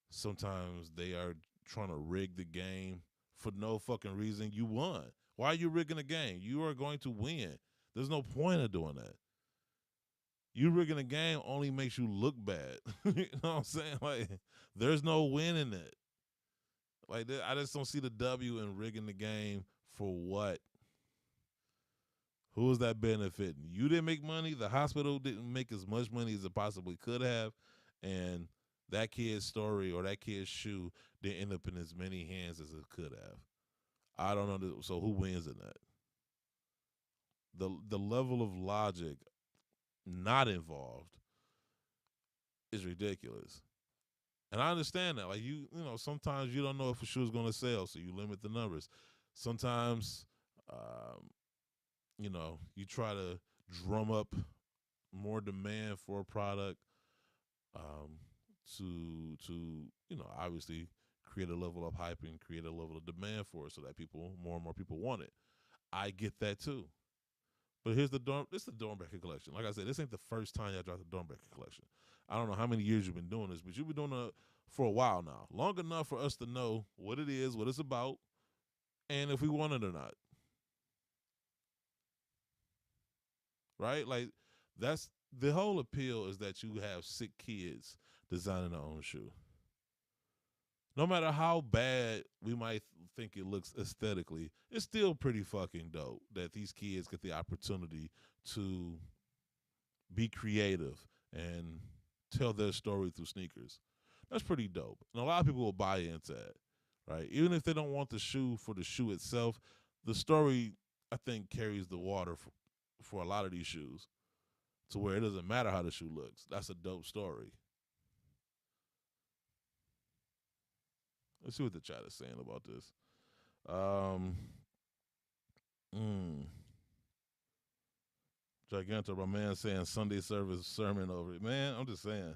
Sometimes they are trying to rig the game for no fucking reason. You won. Why are you rigging the game? You are going to win. There's no point of doing that. You rigging a game only makes you look bad. You know what I'm saying? Like, there's no win in it. Like, I just don't see the W in rigging the game for what? Who is that benefiting? You didn't make money. The hospital didn't make as much money as it possibly could have, and that kid's story or that kid's shoe didn't end up in as many hands as it could have. I don't know. So who wins in that? The level of logic not involved is ridiculous. And I understand that. Like sometimes you don't know if a shoe is going to sell, so you limit the numbers. Sometimes, you try to drum up more demand for a product to obviously create a level of hype and create a level of demand for it, so that more and more people want it. I get that too. But this is the Dornbecker collection. Like I said, this ain't the first time y'all dropped the Dornbecker collection. I don't know how many years you've been doing this, but you've been doing it for a while now. Long enough for us to know what it is, what it's about, and if we want it or not. Right? Like, that's the whole appeal, is that you have sick kids designing their own shoe. No matter how bad we might think it looks aesthetically, it's still pretty fucking dope that these kids get the opportunity to be creative and tell their story through sneakers. That's pretty dope. And a lot of people will buy into that, right? Even if they don't want the shoe for the shoe itself, the story, I think, carries the water for a lot of these shoes, to where it doesn't matter how the shoe looks. That's a dope story. Let's see what the chat is saying about this. Giganto, my man, saying Sunday service sermon over it. Man, I'm just saying.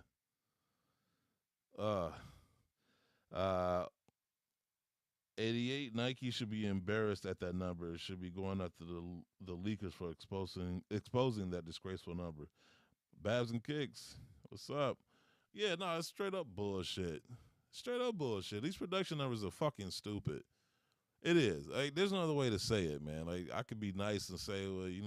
88, Nike should be embarrassed at that number. It should be going after the leakers for exposing that disgraceful number. Babs and Kicks, what's up? Yeah, no, it's straight up bullshit. Straight up bullshit. These production numbers are fucking stupid. It is. Like, there's no other way to say it, man. Like, I could be nice and say, well, you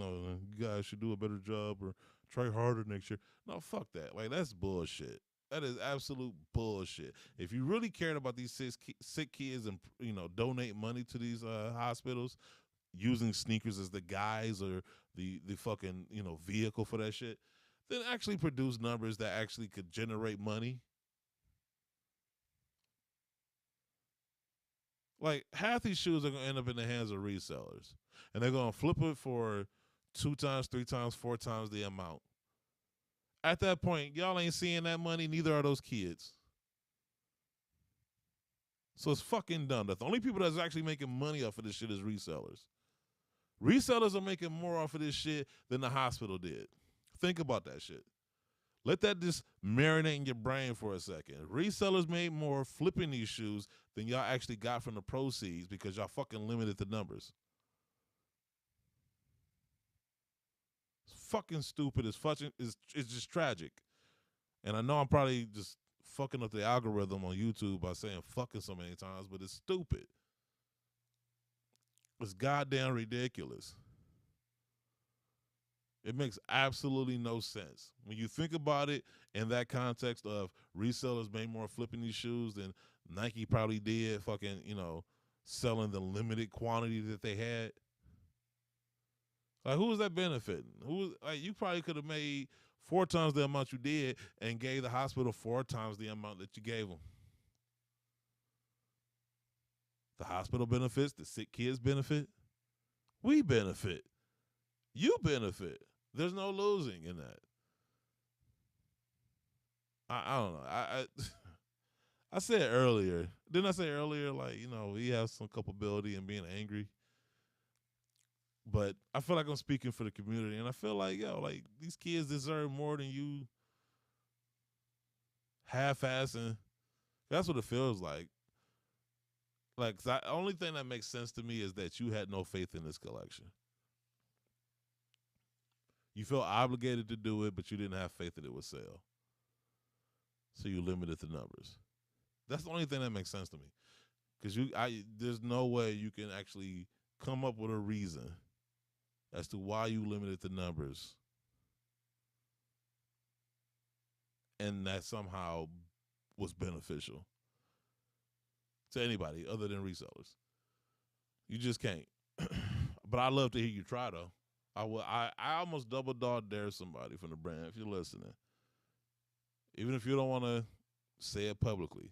guys should do a better job or try harder next year. No, fuck that. Like, that's bullshit. That is absolute bullshit. If you really cared about these sick kids and, donate money to these hospitals, using sneakers as the guise or the fucking, vehicle for that shit, then actually produce numbers that actually could generate money. Like, half these shoes are going to end up in the hands of resellers. And they're going to flip it for 2 times, 3 times, 4 times the amount. At that point, y'all ain't seeing that money, neither are those kids. So it's fucking done. The only people that's actually making money off of this shit is resellers. Resellers are making more off of this shit than the hospital did. Think about that shit. Let that just marinate in your brain for a second. Resellers made more flipping these shoes than y'all actually got from the proceeds because y'all fucking limited the numbers. It's fucking stupid. It's just tragic. And I know I'm probably just fucking up the algorithm on YouTube by saying fucking so many times, but it's stupid. It's goddamn ridiculous. It makes absolutely no sense. When you think about it in that context of resellers made more flipping these shoes than Nike probably did fucking, selling the limited quantity that they had. Like, who was that benefiting? You probably could have made 4 times the amount you did and gave the hospital 4 times the amount that you gave them. The hospital benefits, the sick kids benefit. We benefit. You benefit. There's no losing in that. I don't know. I said earlier, didn't I say earlier, like, we have some culpability in being angry? But I feel like I'm speaking for the community, and I feel like, these kids deserve more than you half-assing. That's what it feels like. Like, the only thing that makes sense to me is that you had no faith in this collection. You felt obligated to do it, but you didn't have faith that it would sell. So you limited the numbers. That's the only thing that makes sense to me. Because there's no way you can actually come up with a reason as to why you limited the numbers and that somehow was beneficial to anybody other than resellers. You just can't. But I'd love to hear you try, though. I almost double dog dare somebody from the brand if you're listening. Even if you don't want to say it publicly,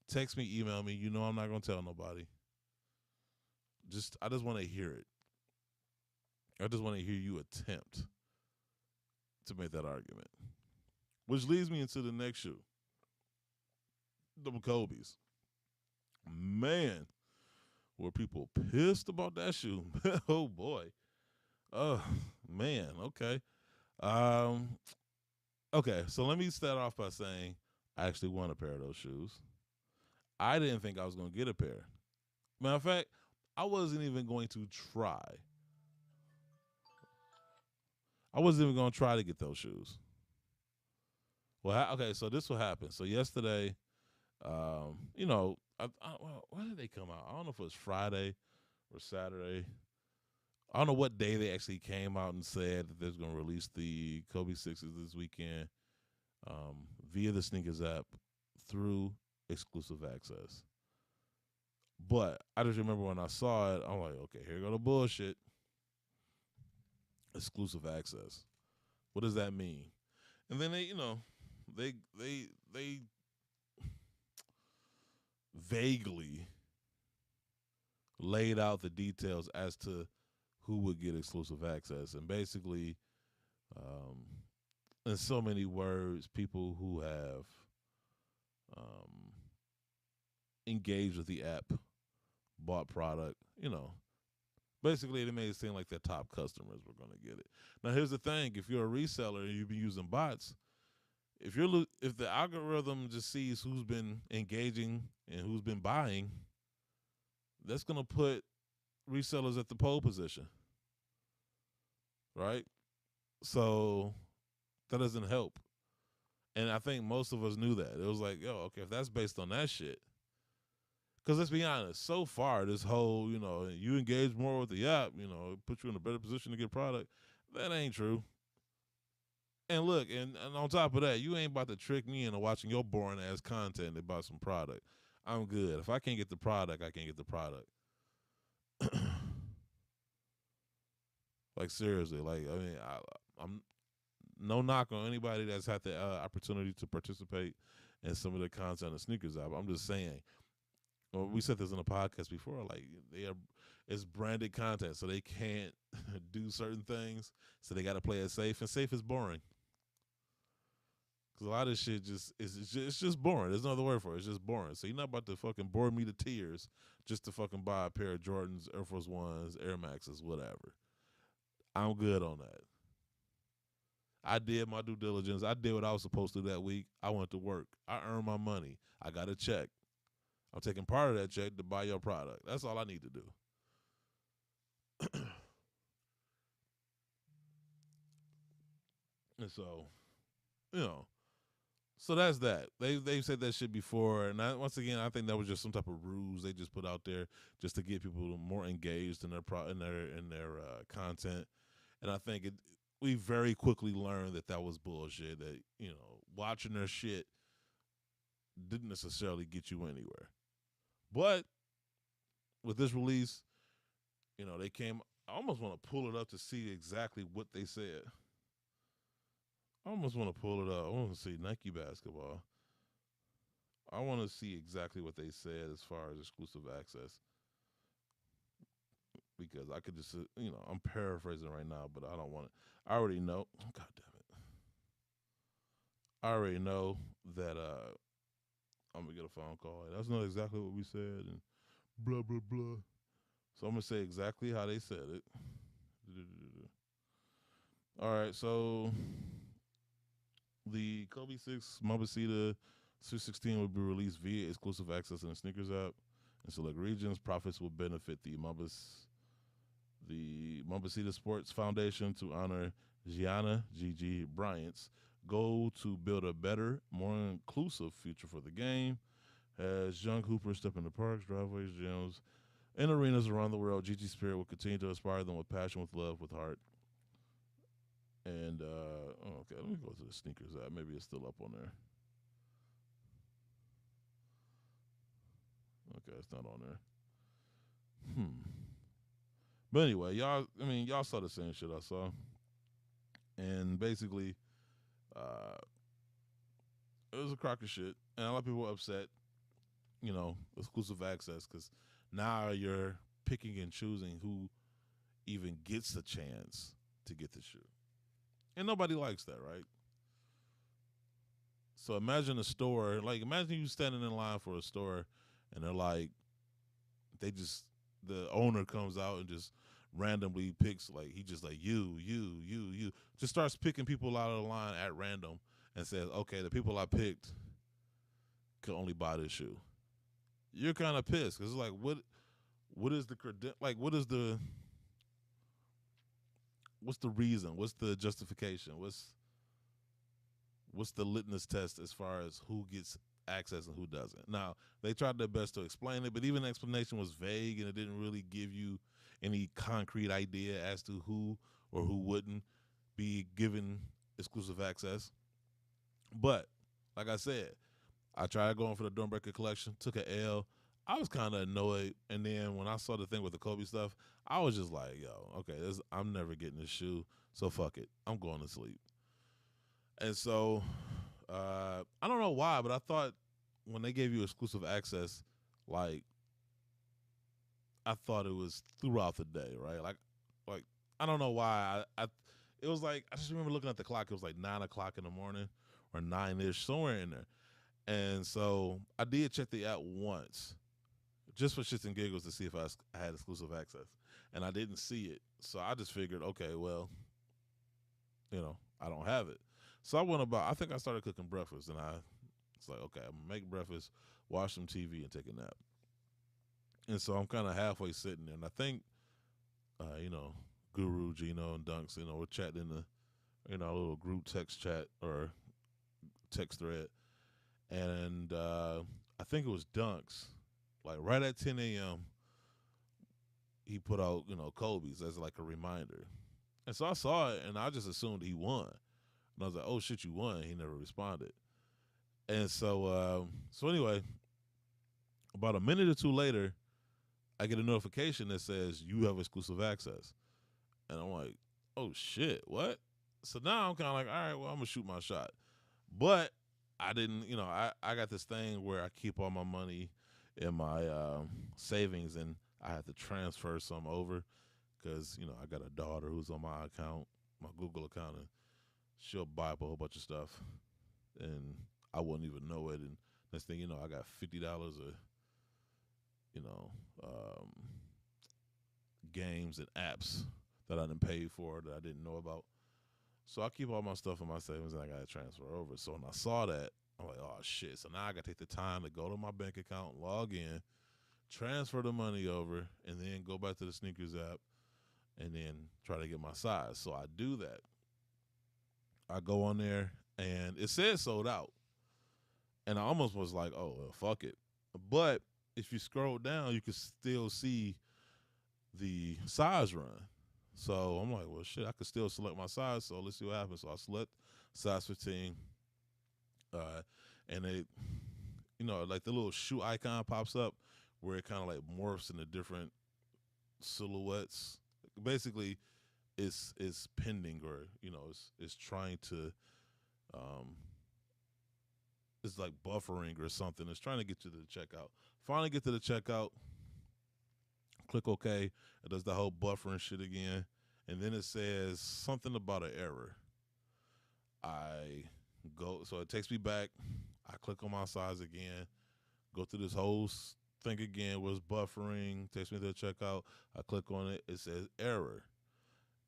text me, email me. You know I'm not gonna tell nobody. I just want to hear it. I just want to hear you attempt to make that argument. Which leads me into the next shoe. The Kobe's. Man, were people pissed about that shoe? Oh boy. Oh man. Okay. Okay. So let me start off by saying I actually want a pair of those shoes. I didn't think I was going to get a pair. Matter of fact, I wasn't even going to try. I wasn't even going to try to get those shoes. Well, okay. So this will happen. So yesterday, when did they come out? I don't know if it was Friday or Saturday. I don't know what day they actually came out and said that they're going to release the Kobe 6s this weekend via the Sneakers app through exclusive access. But I just remember when I saw it, I'm like, okay, here go the bullshit. Exclusive access. What does that mean? And then they vaguely laid out the details as to who would get exclusive access. And basically, in so many words, people who have engaged with the app, bought product, basically they made it seem like their top customers were going to get it. Now, here's the thing. If you're a reseller and you've been using bots, if the algorithm just sees who's been engaging and who's been buying, that's going to put resellers at the pole position, right? So that doesn't help. And I think most of us knew that. It was like, okay, if that's based on that shit. Because let's be honest, so far, this whole, you engage more with the app, it puts you in a better position to get product. That ain't true. And look, and on top of that, you ain't about to trick me into watching your boring ass content about some product. I'm good. If I can't get the product, I can't get the product. Like, seriously, I'm no knock on anybody that's had the opportunity to participate in some of the content of Sneakers app. I'm just saying, we said this in a podcast before, like it's branded content, so they can't do certain things, so they got to play it safe, and safe is boring. Because a lot of shit it's just boring. There's no other word for it. It's just boring. So you're not about to fucking bore me to tears just to fucking buy a pair of Jordans, Air Force Ones, Air Maxes, whatever. I'm good on that. I did my due diligence. I did what I was supposed to do that week. I went to work. I earned my money. I got a check. I'm taking part of that check to buy your product. That's all I need to do. And so, so that's that. They've said that shit before, and once again, I think that was just some type of ruse they just put out there just to get people more engaged in their content. And I think we very quickly learned that was bullshit. That watching their shit didn't necessarily get you anywhere. But with this release, they came. I almost want to pull it up to see exactly what they said. I almost want to pull it up. I want to see Nike basketball. I want to see exactly what they said as far as exclusive access. Because I could just, I'm paraphrasing right now, but I don't want it. I already know. Oh, God damn it. I already know that I'm going to get a phone call. That's not exactly what we said and blah, blah, blah. So I'm going to say exactly how they said it. All right, so the Kobe 6 Mambacita 616 will be released via exclusive access in the Sneakers app. In select regions, profits will benefit the Mambacita Sports Foundation to honor Gianna Gigi Bryant's goal to build a better, more inclusive future for the game. As young hoopers step into parks, driveways, gyms, and arenas around the world, Gigi's spirit will continue to inspire them with passion, with love, with heart. And, okay, let me go to the Sneakers app. Maybe it's still up on there. Okay, it's not on there. But anyway, y'all saw the same shit I saw, and basically, uh, it was a crock of shit, and a lot of people were upset. Exclusive access because now you're picking and choosing who even gets a chance to get the shoe, and nobody likes that, right? So imagine a store, like imagine you standing in line for a store, and they're like, the owner comes out and just randomly picks, like he just like you, just starts picking people out of the line at random and says, okay, the people I picked could only buy this shoe. You're kind of pissed because it's like, what is the like, what's the reason? What's the justification? What's the litmus test as far as who gets access and who doesn't? Now, they tried their best to explain it, but even the explanation was vague and it didn't really give you any concrete idea as to who or who wouldn't be given exclusive access. But, like I said, I tried going for the Dornbreaker collection, took an L. I was kind of annoyed, and then when I saw the thing with the Kobe stuff, I was just like, yo, okay, I'm never getting this shoe, so fuck it. I'm going to sleep. And so, I don't know why, but I thought when they gave you exclusive access, like, I thought it was throughout the day, right? Like I don't know why. It was like, I just remember looking at the clock. It was like 9 o'clock in the morning or 9-ish, somewhere in there. And so I did check the app once, just for shits and giggles to see if I had exclusive access. And I didn't see it. So I just figured, okay, well, I don't have it. So I think I started cooking breakfast, and it's like, okay, I'm going to make breakfast, watch some TV, and take a nap. And so I'm kind of halfway sitting there, and I think, Guru, Gino, and Dunks, we're chatting in a little group text chat or text thread. And I think it was Dunks, like right at 10 a.m., he put out, Kobe's as like a reminder. And so I saw it, and I just assumed he won. And I was like, oh, shit, you won. He never responded. And so anyway, about a minute or two later, I get a notification that says you have exclusive access. And I'm like, oh, shit, what? So now I'm kind of like, all right, well, I'm going to shoot my shot. But I didn't, I got this thing where I keep all my money in my savings, and I have to transfer some over because, I got a daughter who's on my account, my Google account, and she'll buy up a whole bunch of stuff, and I wouldn't even know it. And next thing you know, I got $50 of, games and apps that I didn't pay for that I didn't know about. So I keep all my stuff in my savings, and I got to transfer over. So when I saw that, I'm like, oh, shit. So now I got to take the time to go to my bank account, log in, transfer the money over, and then go back to the sneakers app and then try to get my size. So I do that. I go on there, and it says sold out. And I almost was like, oh, well, fuck it. But if you scroll down, you can still see the size run. So I'm like, well, shit, I could still select my size, so let's see what happens. So I select size 15, and it, like the little shoe icon pops up where it kind of like morphs into different silhouettes. Basically, it's pending, or it's trying to, it's like buffering or something. It's trying to get you to the checkout. Finally get to the checkout. Click OK. It does the whole buffering shit again. And then it says something about an error. So it takes me back. I click on my size again. Go through this whole thing again. Was buffering. Takes me to the checkout. I click on it. It says error.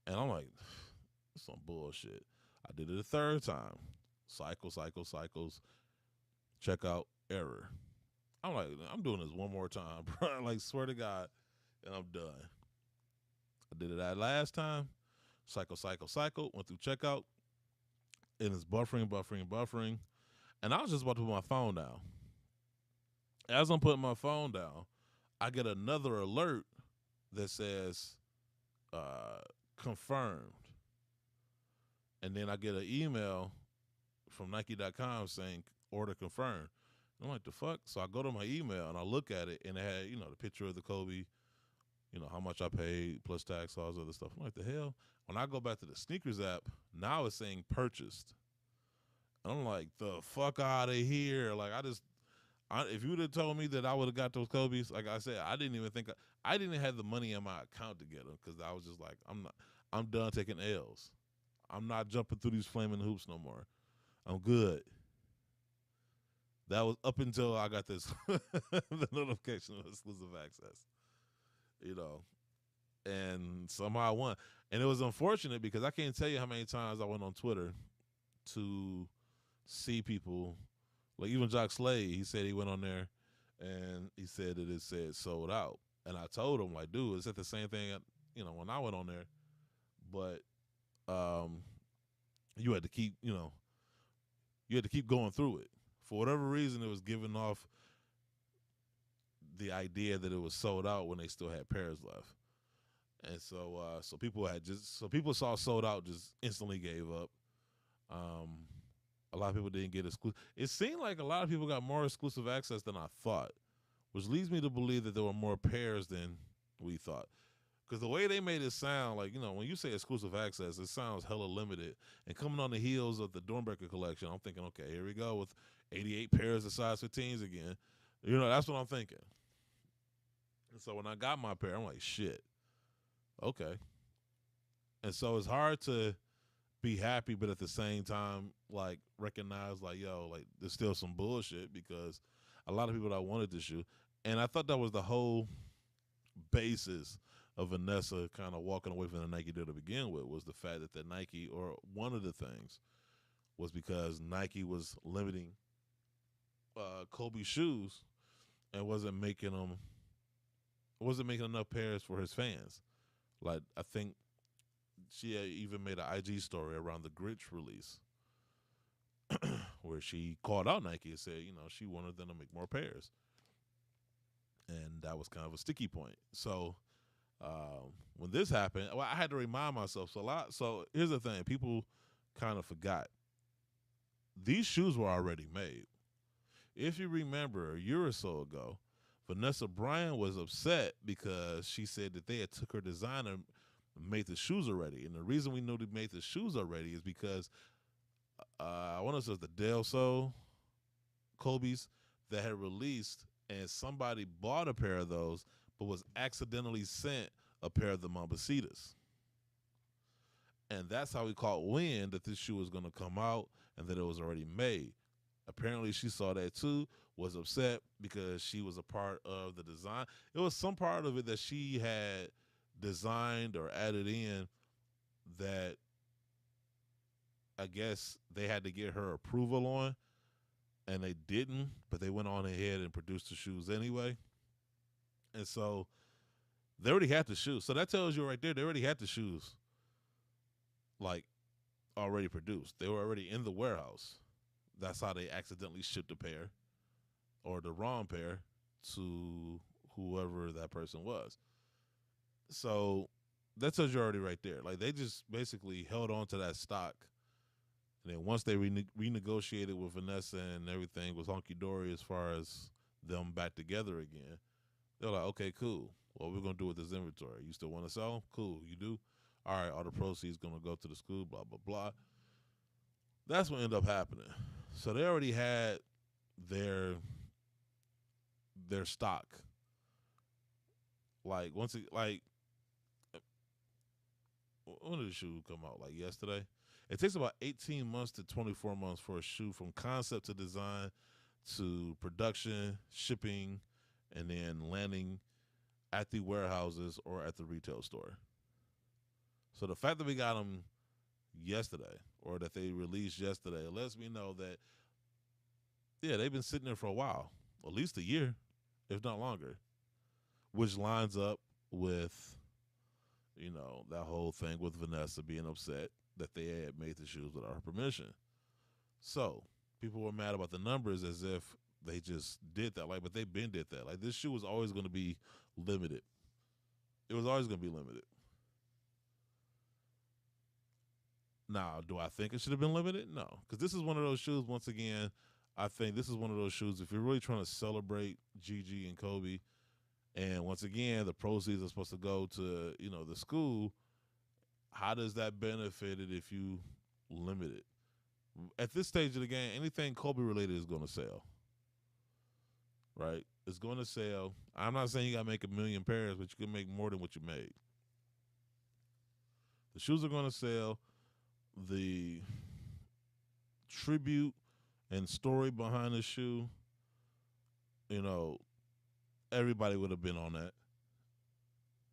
And I'm like, that's some bullshit. I did it a third time. Cycles. Checkout, error. I'm like, I'm doing this one more time, bro. Like, swear to God. And I'm done. I did it that last time. Cycle. Went through checkout. And it's buffering. And I was just about to put my phone down. As I'm putting my phone down, I get another alert that says confirmed. And then I get an email from Nike.com saying order confirmed. I'm like, the fuck? So I go to my email and I look at it, and it had, the picture of the Kobe, how much I paid plus tax, all this other stuff. I'm like, the hell? When I go back to the sneakers app, now it's saying purchased. And I'm like, the fuck out of here. Like, if you would have told me that I would have got those Kobe's, like I said, I didn't even think, I didn't have the money in my account to get them because I was just like, I'm done taking L's. I'm not jumping through these flaming hoops no more. I'm good. That was up until I got this, the notification of exclusive access, and somehow I won. And it was unfortunate because I can't tell you how many times I went on Twitter to see people, like even Jock Slade, he said he went on there and he said that it said sold out. And I told him, like, dude, it's at the same thing, when I went on there. But you had to keep, going through it. For whatever reason, it was giving off the idea that it was sold out when they still had pairs left. And so people saw sold out, just instantly gave up. A lot of people didn't get exclusive. It seemed like a lot of people got more exclusive access than I thought, which leads me to believe that there were more pairs than we thought. Because the way they made it sound, like, when you say exclusive access, it sounds hella limited. And coming on the heels of the Dornbreaker collection, I'm thinking, okay, here we go with 88 pairs of size 15s again. That's what I'm thinking. And so when I got my pair, I'm like, shit, okay. And so it's hard to be happy, but at the same time, like, recognize, like, yo, like, there's still some bullshit because a lot of people that wanted the shoe. And I thought that was the whole basis of Vanessa kind of walking away from the Nike deal to begin with, was the fact that the Nike, or one of the things, was because Nike was limiting Kobe shoes and wasn't making enough pairs for his fans. Like, I think she had even made an IG story around the Grinch release where she called out Nike and said, she wanted them to make more pairs. And that was kind of a sticky point. So when this happened, I had to remind myself. So here's the thing. People kind of forgot. These shoes were already made. If you remember a year or so ago, Vanessa Bryant was upset because she said that they had took her designer and made the shoes already. And the reason we knew they made the shoes already is because I want to say it was the Del Sol Kobe's that had released, and somebody bought a pair of those but was accidentally sent a pair of the Mambacitas. And that's how we caught wind that this shoe was going to come out and that it was already made. Apparently she saw that too, was upset because she was a part of the design. It was some part of it that she had designed or added in that I guess they had to get her approval on, and they didn't, but they went on ahead and produced the shoes anyway. And so they already had the shoes. So that tells you right there, they already had the shoes, like, already produced. They were already in the warehouse. That's how they accidentally shipped a pair, or the wrong pair, to whoever that person was. So that tells you already right there. Like, they just basically held on to that stock. And then once they renegotiated with Vanessa and everything was honky-dory as far as them back together again, they're like, okay, cool. What we're going to do with this inventory? You still want to sell? Cool, you do? All right, all the proceeds going to go to the school, blah, blah, blah. That's what ended up happening. So they already had their stock. Like, when did the shoe come out? Like yesterday? It takes about 18 months to 24 months for a shoe from concept to design to production, shipping, and then landing at the warehouses or at the retail store. So the fact that we got them yesterday, or that they released yesterday, it lets me know that, yeah, they've been sitting there for a while, at least a year, if not longer, which lines up with, that whole thing with Vanessa being upset that they had made the shoes without her permission. So people were mad about the numbers as if they just did that. Like, but they been did that. Like, this shoe was always going to be limited. It was always going to be limited. Now, do I think it should have been limited? No, because this is one of those shoes, once again, I think this is one of those shoes, if you're really trying to celebrate Gigi and Kobe And once again, the proceeds are supposed to go to, the school. How does that benefit it if you limit it? At this stage of the game, anything Kobe related is going to sell, right? It's going to sell. I'm not saying you got to make 1 million pairs, but you can make more than what you made. The shoes are going to sell. The tribute and story behind the shoe, everybody would have been on that.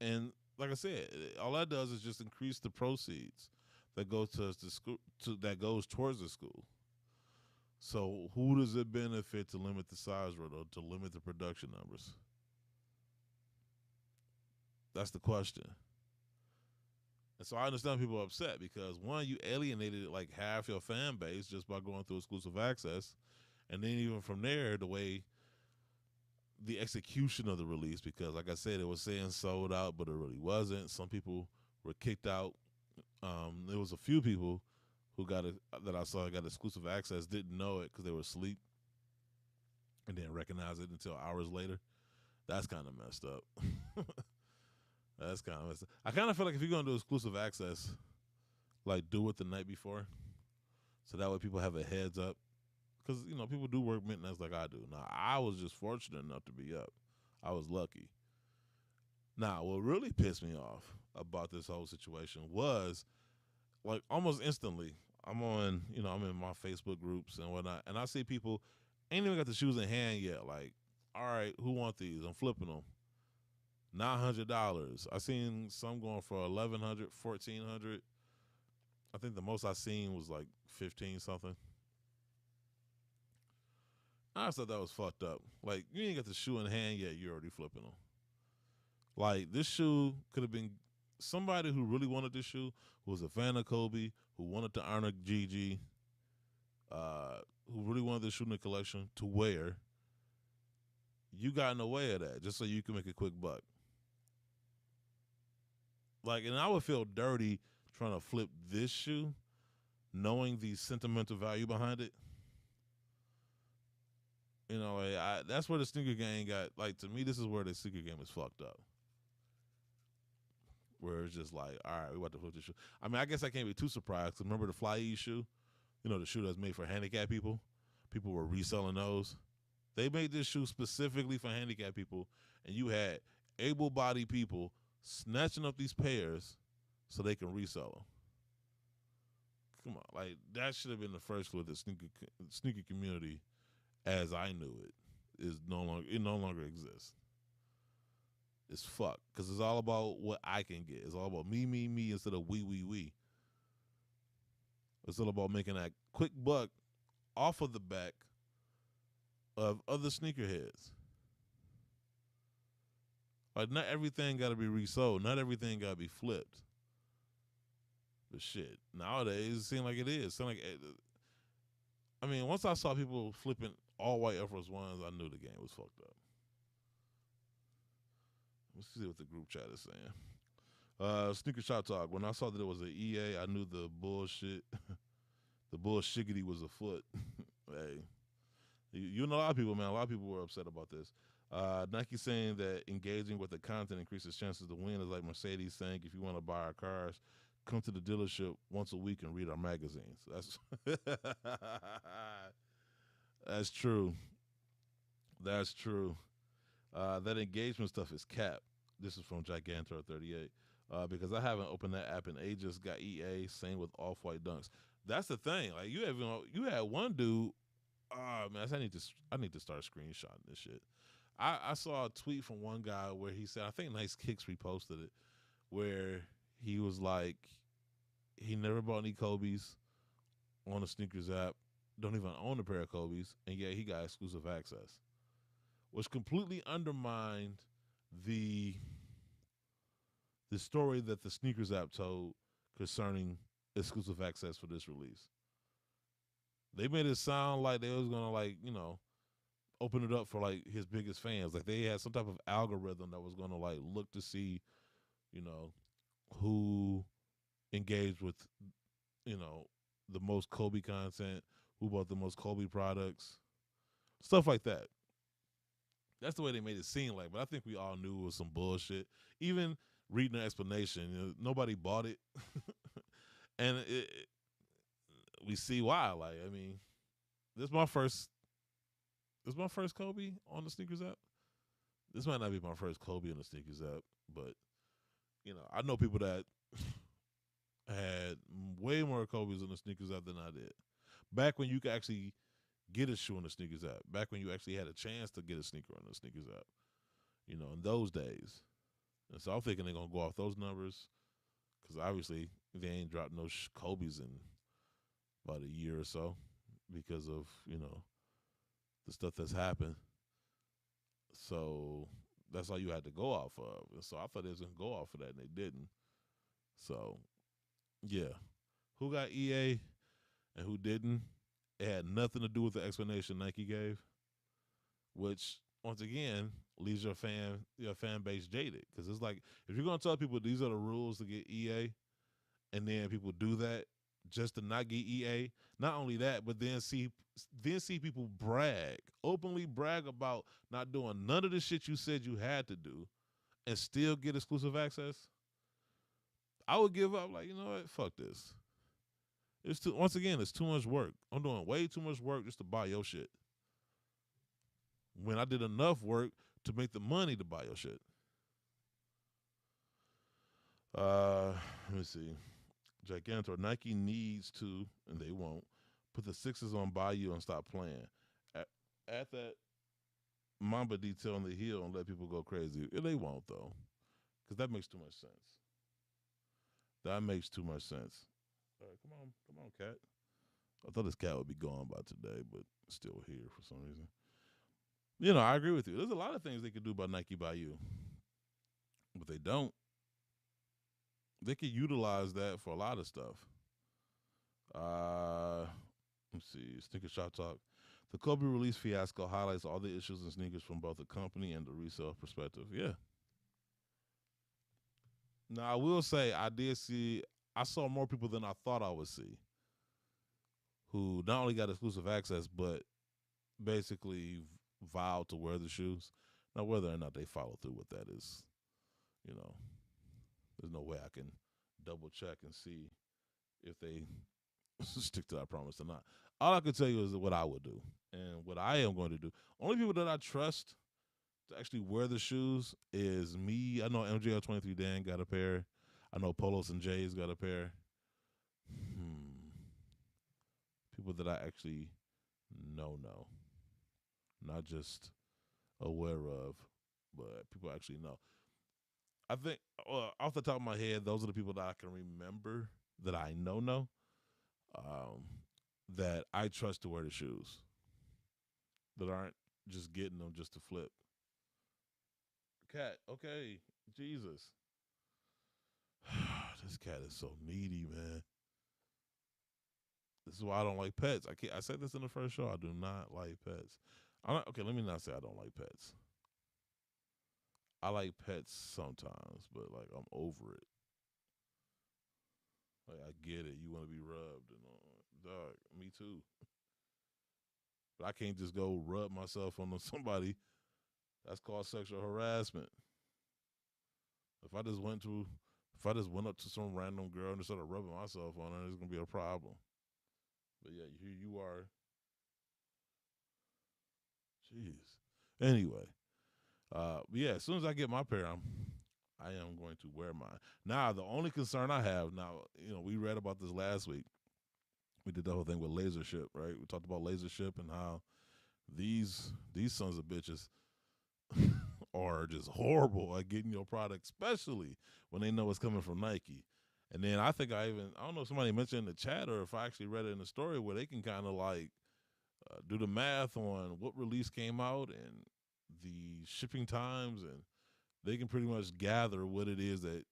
And like I said, all that does is just increase the proceeds that goes to the school, that goes towards the school. So who does it benefit to limit the size or to limit the production numbers? That's the question. And so I understand people are upset because, one, you alienated like half your fan base just by going through exclusive access. And then even from there, the way the execution of the release, because like I said, it was saying sold out, but it really wasn't. Some people were kicked out. There was a few people who that I saw got exclusive access, didn't know it because they were asleep and didn't recognize it until hours later. That's kind of messed up. That's kind of messed up. I kind of feel like if you're going to do exclusive access, like do it the night before, so that way people have a heads up. Because, people do work midnights like I do. Now, I was just fortunate enough to be up. I was lucky. Now, what really pissed me off about this whole situation was, like, almost instantly, I'm in my Facebook groups and whatnot, and I see people ain't even got the shoes in hand yet. Like, all right, who want these? I'm flipping them. $900. I seen some going for $1,100, $1,400. I think the most I seen was like 15 something. I just thought that was fucked up. Like, you ain't got the shoe in hand yet, you're already flipping them. Like, this shoe could have been somebody who really wanted this shoe, who was a fan of Kobe, who wanted to honor Gigi, who really wanted this shoe in the collection to wear. You got in the way of that just so you can make a quick buck. Like, and I would feel dirty trying to flip this shoe, knowing the sentimental value behind it. That's where the sneaker game got, like, to me, this is where the sneaker game is fucked up. Where it's just like, all right, we about to flip this shoe. I mean, I guess I can't be too surprised. Cause remember the Fly Ease shoe? The shoe that's made for handicapped people? People were reselling those. They made this shoe specifically for handicapped people, and you had able-bodied people snatching up these pairs so they can resell them. Come on, like, that should have been the first clue. The sneaker community, as I knew it, no longer exists. It's fucked because it's all about what I can get. It's all about me instead of we. It's all about making that quick buck off of the back of other sneakerheads. Like, not everything got to be resold. Not everything got to be flipped. But shit, nowadays it seems like it is. I mean, once I saw people flipping all white Air Force Ones, I knew the game was fucked up. Let's see what the group chat is saying. Sneaker Shop Talk. When I saw that it was an EA, I knew the bullshit, the bullshiggity was afoot. Hey, you know a lot of people, man. A lot of people were upset about this. Nike saying that engaging with the content increases chances to win is like Mercedes saying if you want to buy our cars, come to the dealership once a week and read our magazines. That's true. That's true. That engagement stuff is cap. This is from Gigantor38. Because I haven't opened that app in ages. Got EA. Same with Off-White Dunks. That's the thing. Like, you had one dude. Man, I need to start screenshotting this shit. I saw a tweet from one guy where he said, I think Nice Kicks reposted it, where he was like, he never bought any Kobe's on the sneakers app, don't even own a pair of Kobe's, and yet he got exclusive access, which completely undermined the story that the sneakers app told concerning exclusive access for this release. They made it sound like they was gonna, like, open it up for like his biggest fans. Like, they had some type of algorithm that was gonna like look to see, who engaged with, the most Kobe content, who bought the most Kobe products, stuff like that. That's the way they made it seem like. But I think we all knew it was some bullshit. Even reading the explanation, nobody bought it, and we see why. Like, I mean, this is my first. This is my first Kobe on the sneakers app. This might not be my first Kobe on the sneakers app, but I know people that had way more Kobe's on the sneakers app than I did. Back when you could actually get a shoe on the sneakers app. Back when you actually had a chance to get a sneaker on the sneakers app. In those days. And so I'm thinking they're going to go off those numbers because obviously they ain't dropped no Kobe's in about a year or so because of, the stuff that's happened. So that's all you had to go off of. And so I thought they was going to go off of that, and they didn't. So, yeah. Who got EA and who didn't? It had nothing to do with the explanation Nike gave, which, once again, leaves your fan base jaded. Because it's like, if you're going to tell people these are the rules to get EA, and then people do that just to not get EA, not only that, but then see people openly brag about not doing none of the shit you said you had to do and still get exclusive access, I would give up. Like, you know what? Fuck this. It's too much work. I'm doing way too much work just to buy your shit. When I did enough work to make the money to buy your shit. Let me see. Gigantor, Nike needs to, and they won't, put the sixes on Bayou and stop playing. At that Mamba detail on the heel and let people go crazy. They won't, though, because that makes too much sense. That makes too much sense. All right, come on, cat. I thought this cat would be gone by today, but still here for some reason. I agree with you. There's a lot of things they could do by Nike Bayou, but they don't. They could utilize that for a lot of stuff. Let's see. Sneaker Shop Talk. The Kobe release fiasco highlights all the issues in sneakers from both the company and the resale perspective. Yeah. Now, I will say I saw more people than I thought I would see who not only got exclusive access, but basically vowed to wear the shoes. Now, whether or not they follow through with that is, there's no way I can double check and see if they stick to that promise or not. All I can tell you is what I would do and what I am going to do. Only people that I trust to actually wear the shoes is me. I know MJL23 Dan got a pair. I know Polos and J's got a pair. People that I actually know. Not just aware of, but people actually know. I think, off the top of my head, those are the people that I can remember that I know, that I trust to wear the shoes, that aren't just getting them just to flip. Cat, okay, Jesus. This cat is so needy, man. This is why I don't like pets. I said this in the first show. I do not like pets. Okay, let me not say I don't like pets. I like pets sometimes, but like I'm over it. Like I get it. You want to be rubbed and dog, me too. But I can't just go rub myself on somebody. That's called sexual harassment. If I just went up to some random girl and started rubbing myself on her, it's gonna be a problem. But yeah, here you are. Jeez. Anyway, yeah. As soon as I get my pair, I am going to wear mine. Now, the only concern I have now, we read about this last week. We did the whole thing with Laser Ship, right? We talked about Laser Ship and how these sons of bitches are just horrible at getting your product, especially when they know it's coming from Nike. And then I think I don't know if somebody mentioned in the chat or if I actually read it in the story where they can kind of like do the math on what release came out and the shipping times, and they can pretty much gather what it is that,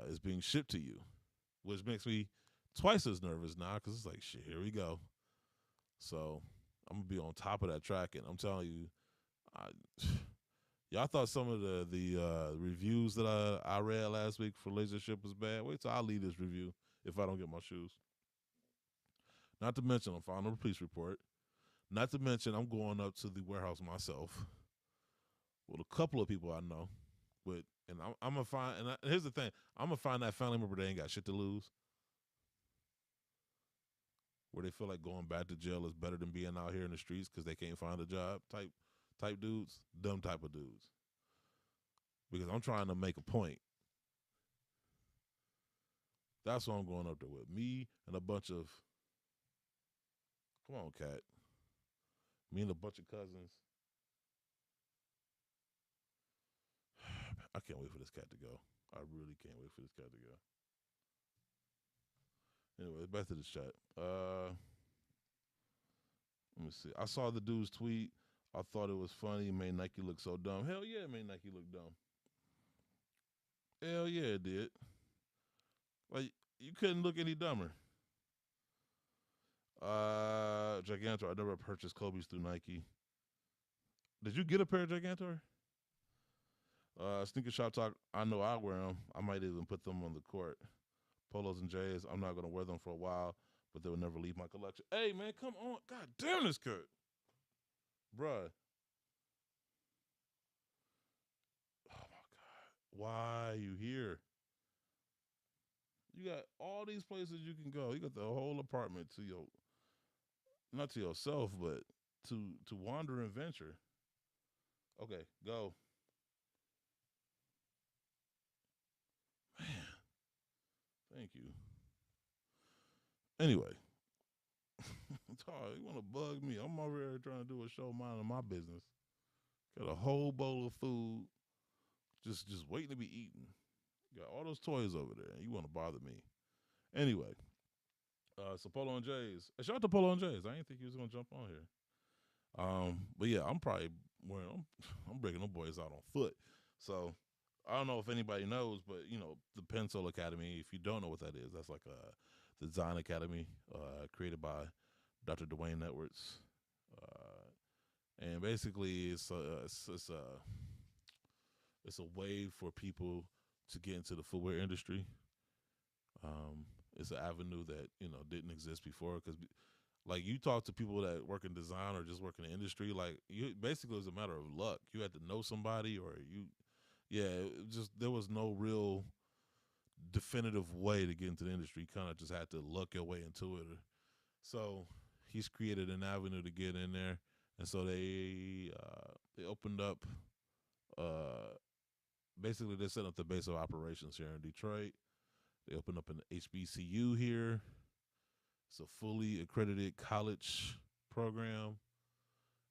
is being shipped to you, which makes me twice as nervous now because it's like, shit, here we go. So I'm going to be on top of that tracking. I'm telling you, y'all thought some of the reviews that I read last week for Laser Ship was bad. Wait till I leave this review if I don't get my shoes. Not to mention, I'm filing a police report. Not to mention, I'm going up to the warehouse myself with a couple of people I know. And I'm gonna find. And here's the thing: I'm gonna find that family member that ain't got shit to lose, where they feel like going back to jail is better than being out here in the streets because they can't find a job. Type dudes, dumb type of dudes. Because I'm trying to make a point. That's what I'm going up there with. Me and a bunch of. Come on, cat. Me and a bunch of cousins. I can't wait for this cat to go. I really can't wait for this cat to go. Anyway, back to the chat. Let me see. I saw the dude's tweet. I thought it was funny. It made Nike look so dumb. Hell yeah, it made Nike look dumb. Hell yeah, it did. Like, you couldn't look any dumber. Gigantor, I never purchased Kobe's through Nike. Did you get a pair of Gigantor? Sneaker Shop Talk, I know I wear them. I might even put them on the court. Polos and J's, I'm not going to wear them for a while, but they will never leave my collection. Hey, man, come on. God damn this, Kurt. Bruh. Oh, my God. Why are you here? You got all these places you can go. You got the whole apartment to your, not to yourself, but to wander and venture. Okay, go. Man, thank you. Anyway, you want to bug me? I'm over here trying to do a show minding my business. Got a whole bowl of food, just waiting to be eaten. Got all those toys over there, and you want to bother me. Anyway, so Polo and J's. Shout out to Polo and J's. I didn't think he was gonna jump on here. But yeah, I'm probably wearing. I'm breaking them boys out on foot. So I don't know if anybody knows, but you know the Pencil Academy. If you don't know what that is, that's like a design academy created by Dr. Dwayne Edwards, and basically it's a way for people to get into the footwear industry. It's an avenue that didn't exist before because, like, you talk to people that work in design or just work in the industry, like basically it was a matter of luck. You had to know somebody, or there was no real definitive way to get into the industry. You kind of just had to luck your way into it. So he's created an avenue to get in there, and so they opened up. Basically, they set up the base of operations here in Detroit. They opened up an HBCU here. It's a fully accredited college program.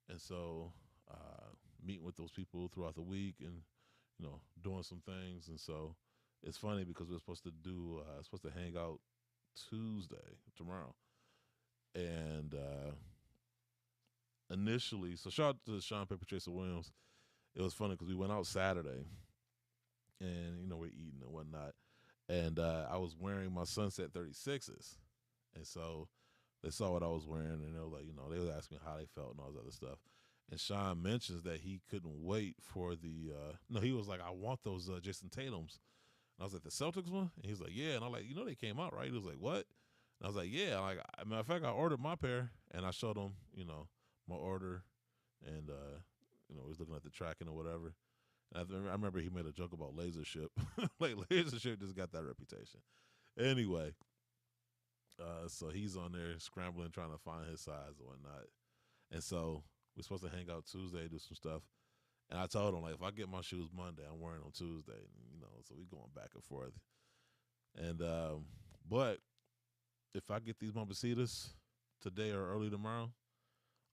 And so meeting with those people throughout the week and, doing some things. And so it's funny because we're supposed to hang out tomorrow. And initially, so shout out to Sean Paper Chaser Williams. It was funny because we went out Saturday and, we're eating and whatnot. And I was wearing my Sunset 36s. And so they saw what I was wearing, and they were like, they was asking me how they felt and all this other stuff. And Sean mentions that he couldn't wait for he was like, I want those Jason Tatums. And I was like, the Celtics one? And he was like, yeah. And I'm like, they came out, right? He was like, what? And I was like, yeah. Like, as a matter of fact, I ordered my pair, and I showed him, my order, and, he was looking at the tracking or whatever. And I remember he made a joke about Laser Ship. Like, Laser Ship just got that reputation. Anyway, so he's on there scrambling, trying to find his size and whatnot. And so we're supposed to hang out Tuesday, do some stuff. And I told him, like, if I get my shoes Monday, I'm wearing them Tuesday. So we going back and forth. And but if I get these Mombasitas today or early tomorrow,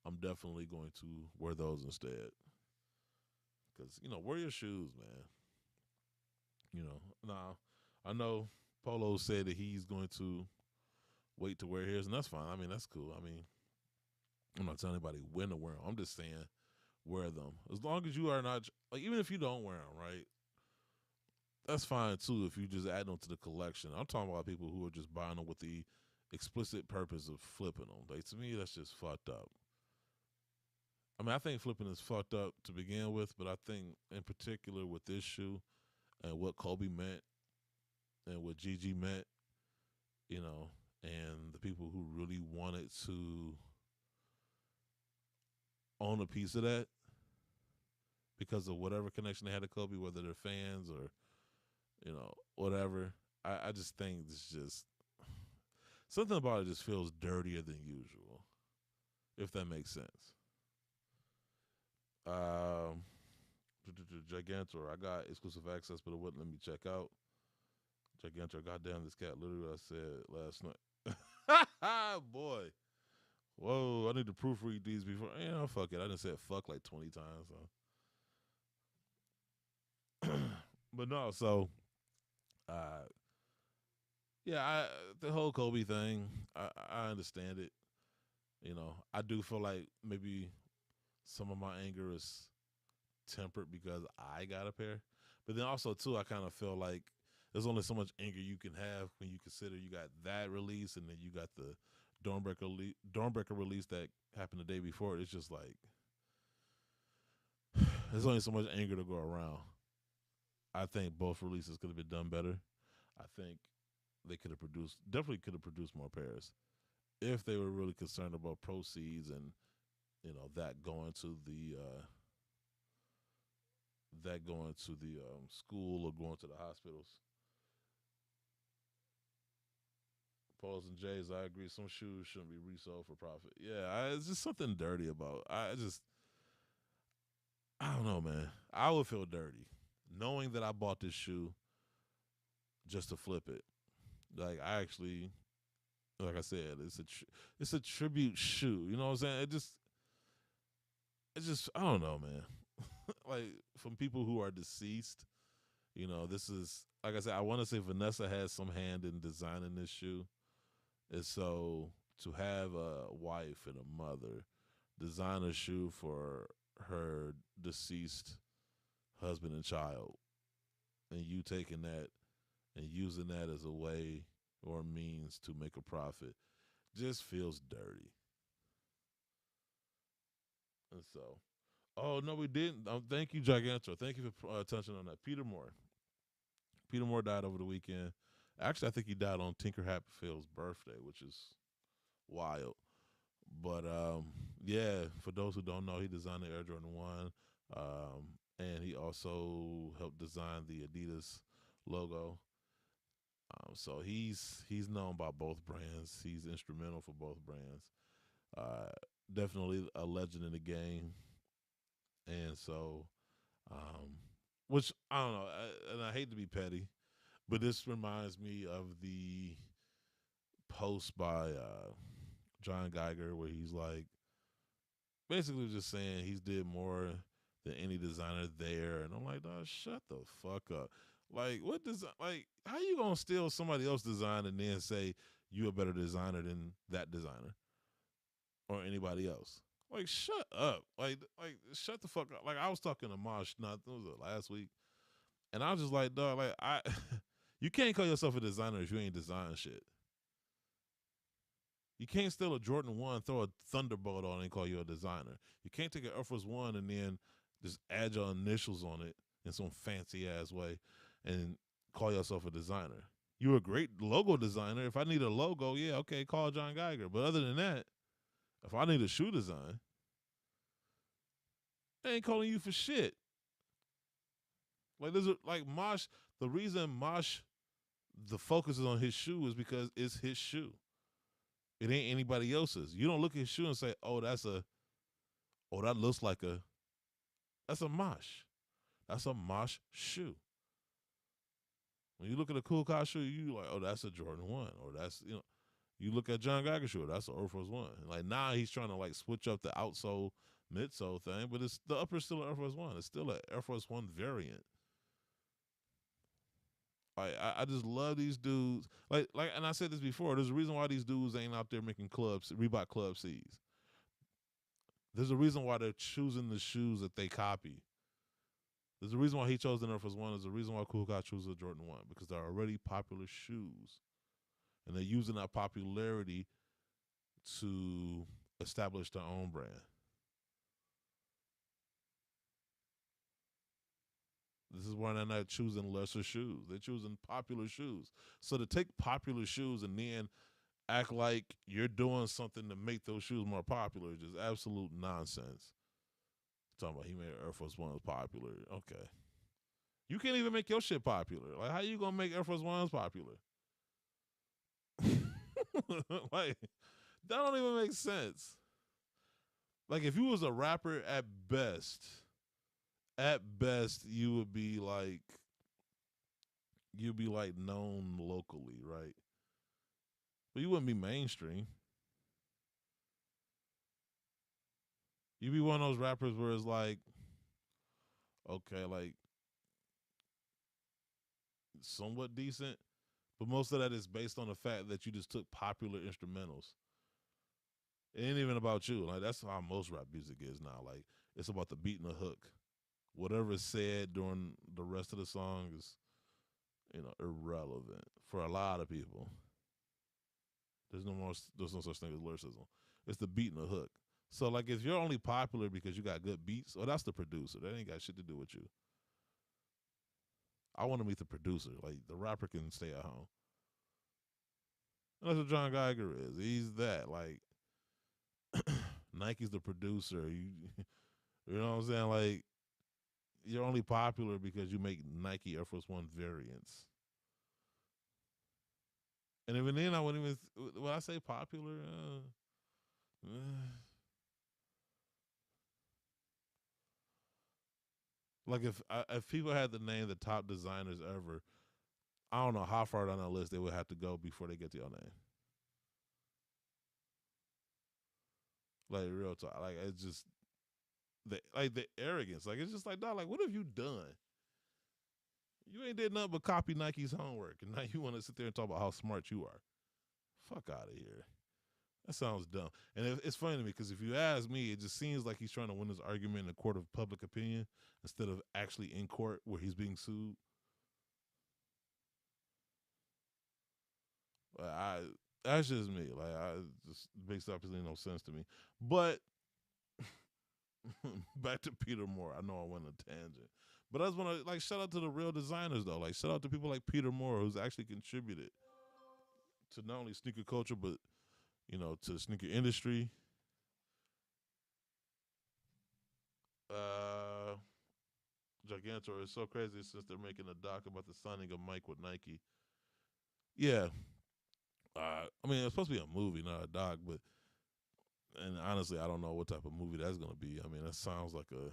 I'm definitely going to wear those instead. Because, wear your shoes, man. Now, I know Polo said that he's going to wait to wear his, and that's fine. I mean, that's cool. I mean, I'm not telling anybody when to wear them. I'm just saying wear them. As long as you are not, like, even if you don't wear them, right? That's fine, too, if you just add them to the collection. I'm talking about people who are just buying them with the explicit purpose of flipping them. Like, to me, that's just fucked up. I mean, I think flipping is fucked up to begin with, but I think in particular with this shoe and what Kobe meant and what Gigi meant, and the people who really wanted to own a piece of that because of whatever connection they had to Kobe, whether they're fans or whatever. I just think it's just something about it just feels dirtier than usual, if that makes sense. Um, Gigantor, I got exclusive access, but it wouldn't let me check out. Gigantor, goddamn, this cat literally what I said last night. Boy. Whoa, I need to proofread these before. Fuck it. I done said fuck like 20 times. So. But no, so, yeah, the whole Kobe thing, I understand it. I do feel like maybe some of my anger is tempered because I got a pair. But then also, too, I kind of feel like there's only so much anger you can have when you consider you got that release and then you got the Dornbreaker release that happened the day before. It's just like there's only so much anger to go around. I think both releases could have been done better. I think they definitely could have produced more pairs if they were really concerned about proceeds and that going to the school or going to the hospitals. Pauls and J's, I agree. Some shoes shouldn't be resold for profit. Yeah, it's just something dirty about. I don't know, man. I would feel dirty knowing that I bought this shoe just to flip it. Like I actually, like I said, it's a tribute shoe. You know what I'm saying? It's just I don't know, man. Like from people who are deceased, this is like I said. I want to say Vanessa has some hand in designing this shoe. And so to have a wife and a mother design a shoe for her deceased husband and child, and you taking that and using that as a way or means to make a profit just feels dirty. And so, oh, no, we didn't. Thank you, Gigantor. Thank you for touching on that. Peter Moore. Peter Moore died over the weekend. Actually, I think he died on Tinker Hatfield's birthday, which is wild. But, yeah, for those who don't know, he designed the Air Jordan 1, and he also helped design the Adidas logo. So he's known by both brands. He's instrumental for both brands. Definitely a legend in the game. And so, which, I don't know, and I hate to be petty, but this reminds me of the post by John Geiger where he's like, basically just saying he's did more than any designer there. And I'm like, dog, shut the fuck up. Like, how you gonna steal somebody else's design and then say you a better designer than that designer or anybody else? Like, shut up. Like, shut the fuck up. Like, I was talking to Mosh, last week, and I was just like, dog, you can't call yourself a designer if you ain't designing shit. You can't steal a Jordan 1, throw a Thunderbolt on it and call you a designer. You can't take an Air Force 1 and then just add your initials on it in some fancy-ass way and call yourself a designer. You're a great logo designer. If I need a logo, yeah, okay, call John Geiger. But other than that, if I need a shoe design, I ain't calling you for shit. Like, Mosh, the reason Mosh, the focus is on his shoe is because it's his shoe. It ain't anybody else's. You don't look at his shoe and say, that looks like that's a Mosh. That's a Mosh shoe. When you look at a Cool Car shoe, you like, that's a Jordan 1. Or that's, you look at John Geiger shoe, that's an Air Force 1. Like, now he's trying to, switch up the outsole, midsole thing, but it's the upper still an Air Force 1. It's still an Air Force 1 variant. I just love these dudes. And I said this before, there's a reason why these dudes ain't out there making Reebok Club C's. There's a reason why they're choosing the shoes that they copy. There's a reason why he chose the Air Force 1. There's a reason why Cool Guy chose the Jordan 1, because they're already popular shoes. And they're using that popularity to establish their own brand. This is why they're not choosing lesser shoes. They're choosing popular shoes. So to take popular shoes and then act like you're doing something to make those shoes more popular is just absolute nonsense. Talking about he made Air Force Ones popular. Okay. You can't even make your shit popular. Like, how you gonna make Air Force Ones popular? Like, that don't even make sense. Like, if you was a rapper at best, you would be like, you'd be like known locally, right? But you wouldn't be mainstream. You'd be one of those rappers where it's like, okay, like somewhat decent, but most of that is based on the fact that you just took popular instrumentals. It ain't even about you. Like, that's how most rap music is now. Like, it's about the beat and the hook. Whatever is said during the rest of the song is, irrelevant for a lot of people. There's no such thing as lyricism. It's the beat and the hook. So, like, if you're only popular because you got good beats, that's the producer. That ain't got shit to do with you. I want to meet the producer. Like, the rapper can stay at home. And that's what John Geiger is. He's that. Like, Nike's the producer. You know what I'm saying? Like, you're only popular because you make Nike Air Force One variants. And even then, I wouldn't even, when I say popular, like if people had to name the top designers ever, I don't know how far down the list they would have to go before they get to your name. Like, real talk. Like, it's just, the arrogance. Like, it's just like, dog, like, what have you done? You ain't did nothing but copy Nike's homework, and now you want to sit there and talk about how smart you are. Fuck out of here. That sounds dumb. And it's funny to me because if you ask me, it just seems like he's trying to win his argument in a court of public opinion instead of actually in court where he's being sued. That's just me. Like, just makes absolutely no sense to me. But back to Peter Moore. I know I went on a tangent. But I just want to, shout out to the real designers, though. Like, shout out to people like Peter Moore, who's actually contributed to not only sneaker culture, but, to the sneaker industry. Gigantor is so crazy since they're making a doc about the signing of Mike with Nike. Yeah. I mean, it's supposed to be a movie, not a doc, and honestly, I don't know what type of movie that's going to be. I mean, that sounds like a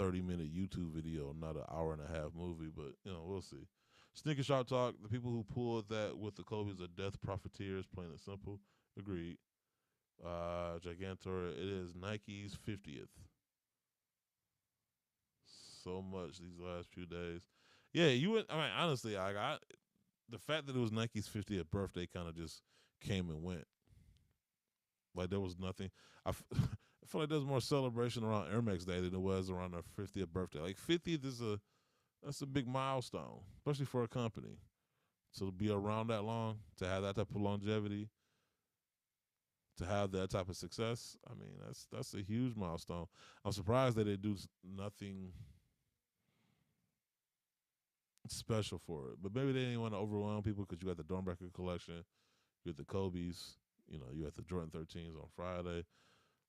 30-minute YouTube video, not an hour and a half movie, but, we'll see. Sneaker Shop Talk, the people who pulled that with the Kobe's are death profiteers, plain and simple. Agreed. Gigantor, it is Nike's 50th. So much these last few days. Yeah, honestly, the fact that it was Nike's 50th birthday kind of just came and went. Like, there was nothing. I feel like there's more celebration around Air Max Day than there was around their 50th birthday. Like, 50th that's a big milestone, especially for a company. To be around that long, to have that type of longevity, to have that type of success, I mean, that's a huge milestone. I'm surprised that they do nothing special for it. But maybe they didn't want to overwhelm people because you got the Dornbecker collection, you got the Kobe's, you got the Jordan 13s on Friday.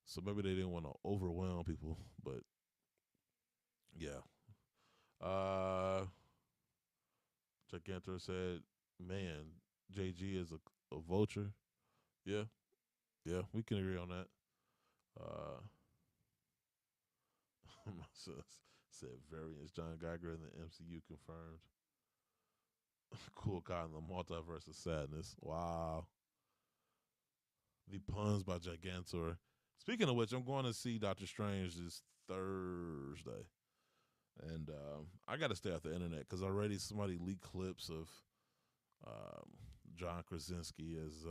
So maybe they didn't want to overwhelm people. But, yeah. Gigantor said, man, JG is a vulture. Yeah. Yeah, we can agree on that. Said variants. John Geiger in the MCU confirmed. Cool guy in the multiverse of sadness. Wow. The puns by Gigantor. Speaking of which, I'm going to see Doctor Strange this Thursday. And I got to stay off the internet because already somebody leaked clips of John Krasinski as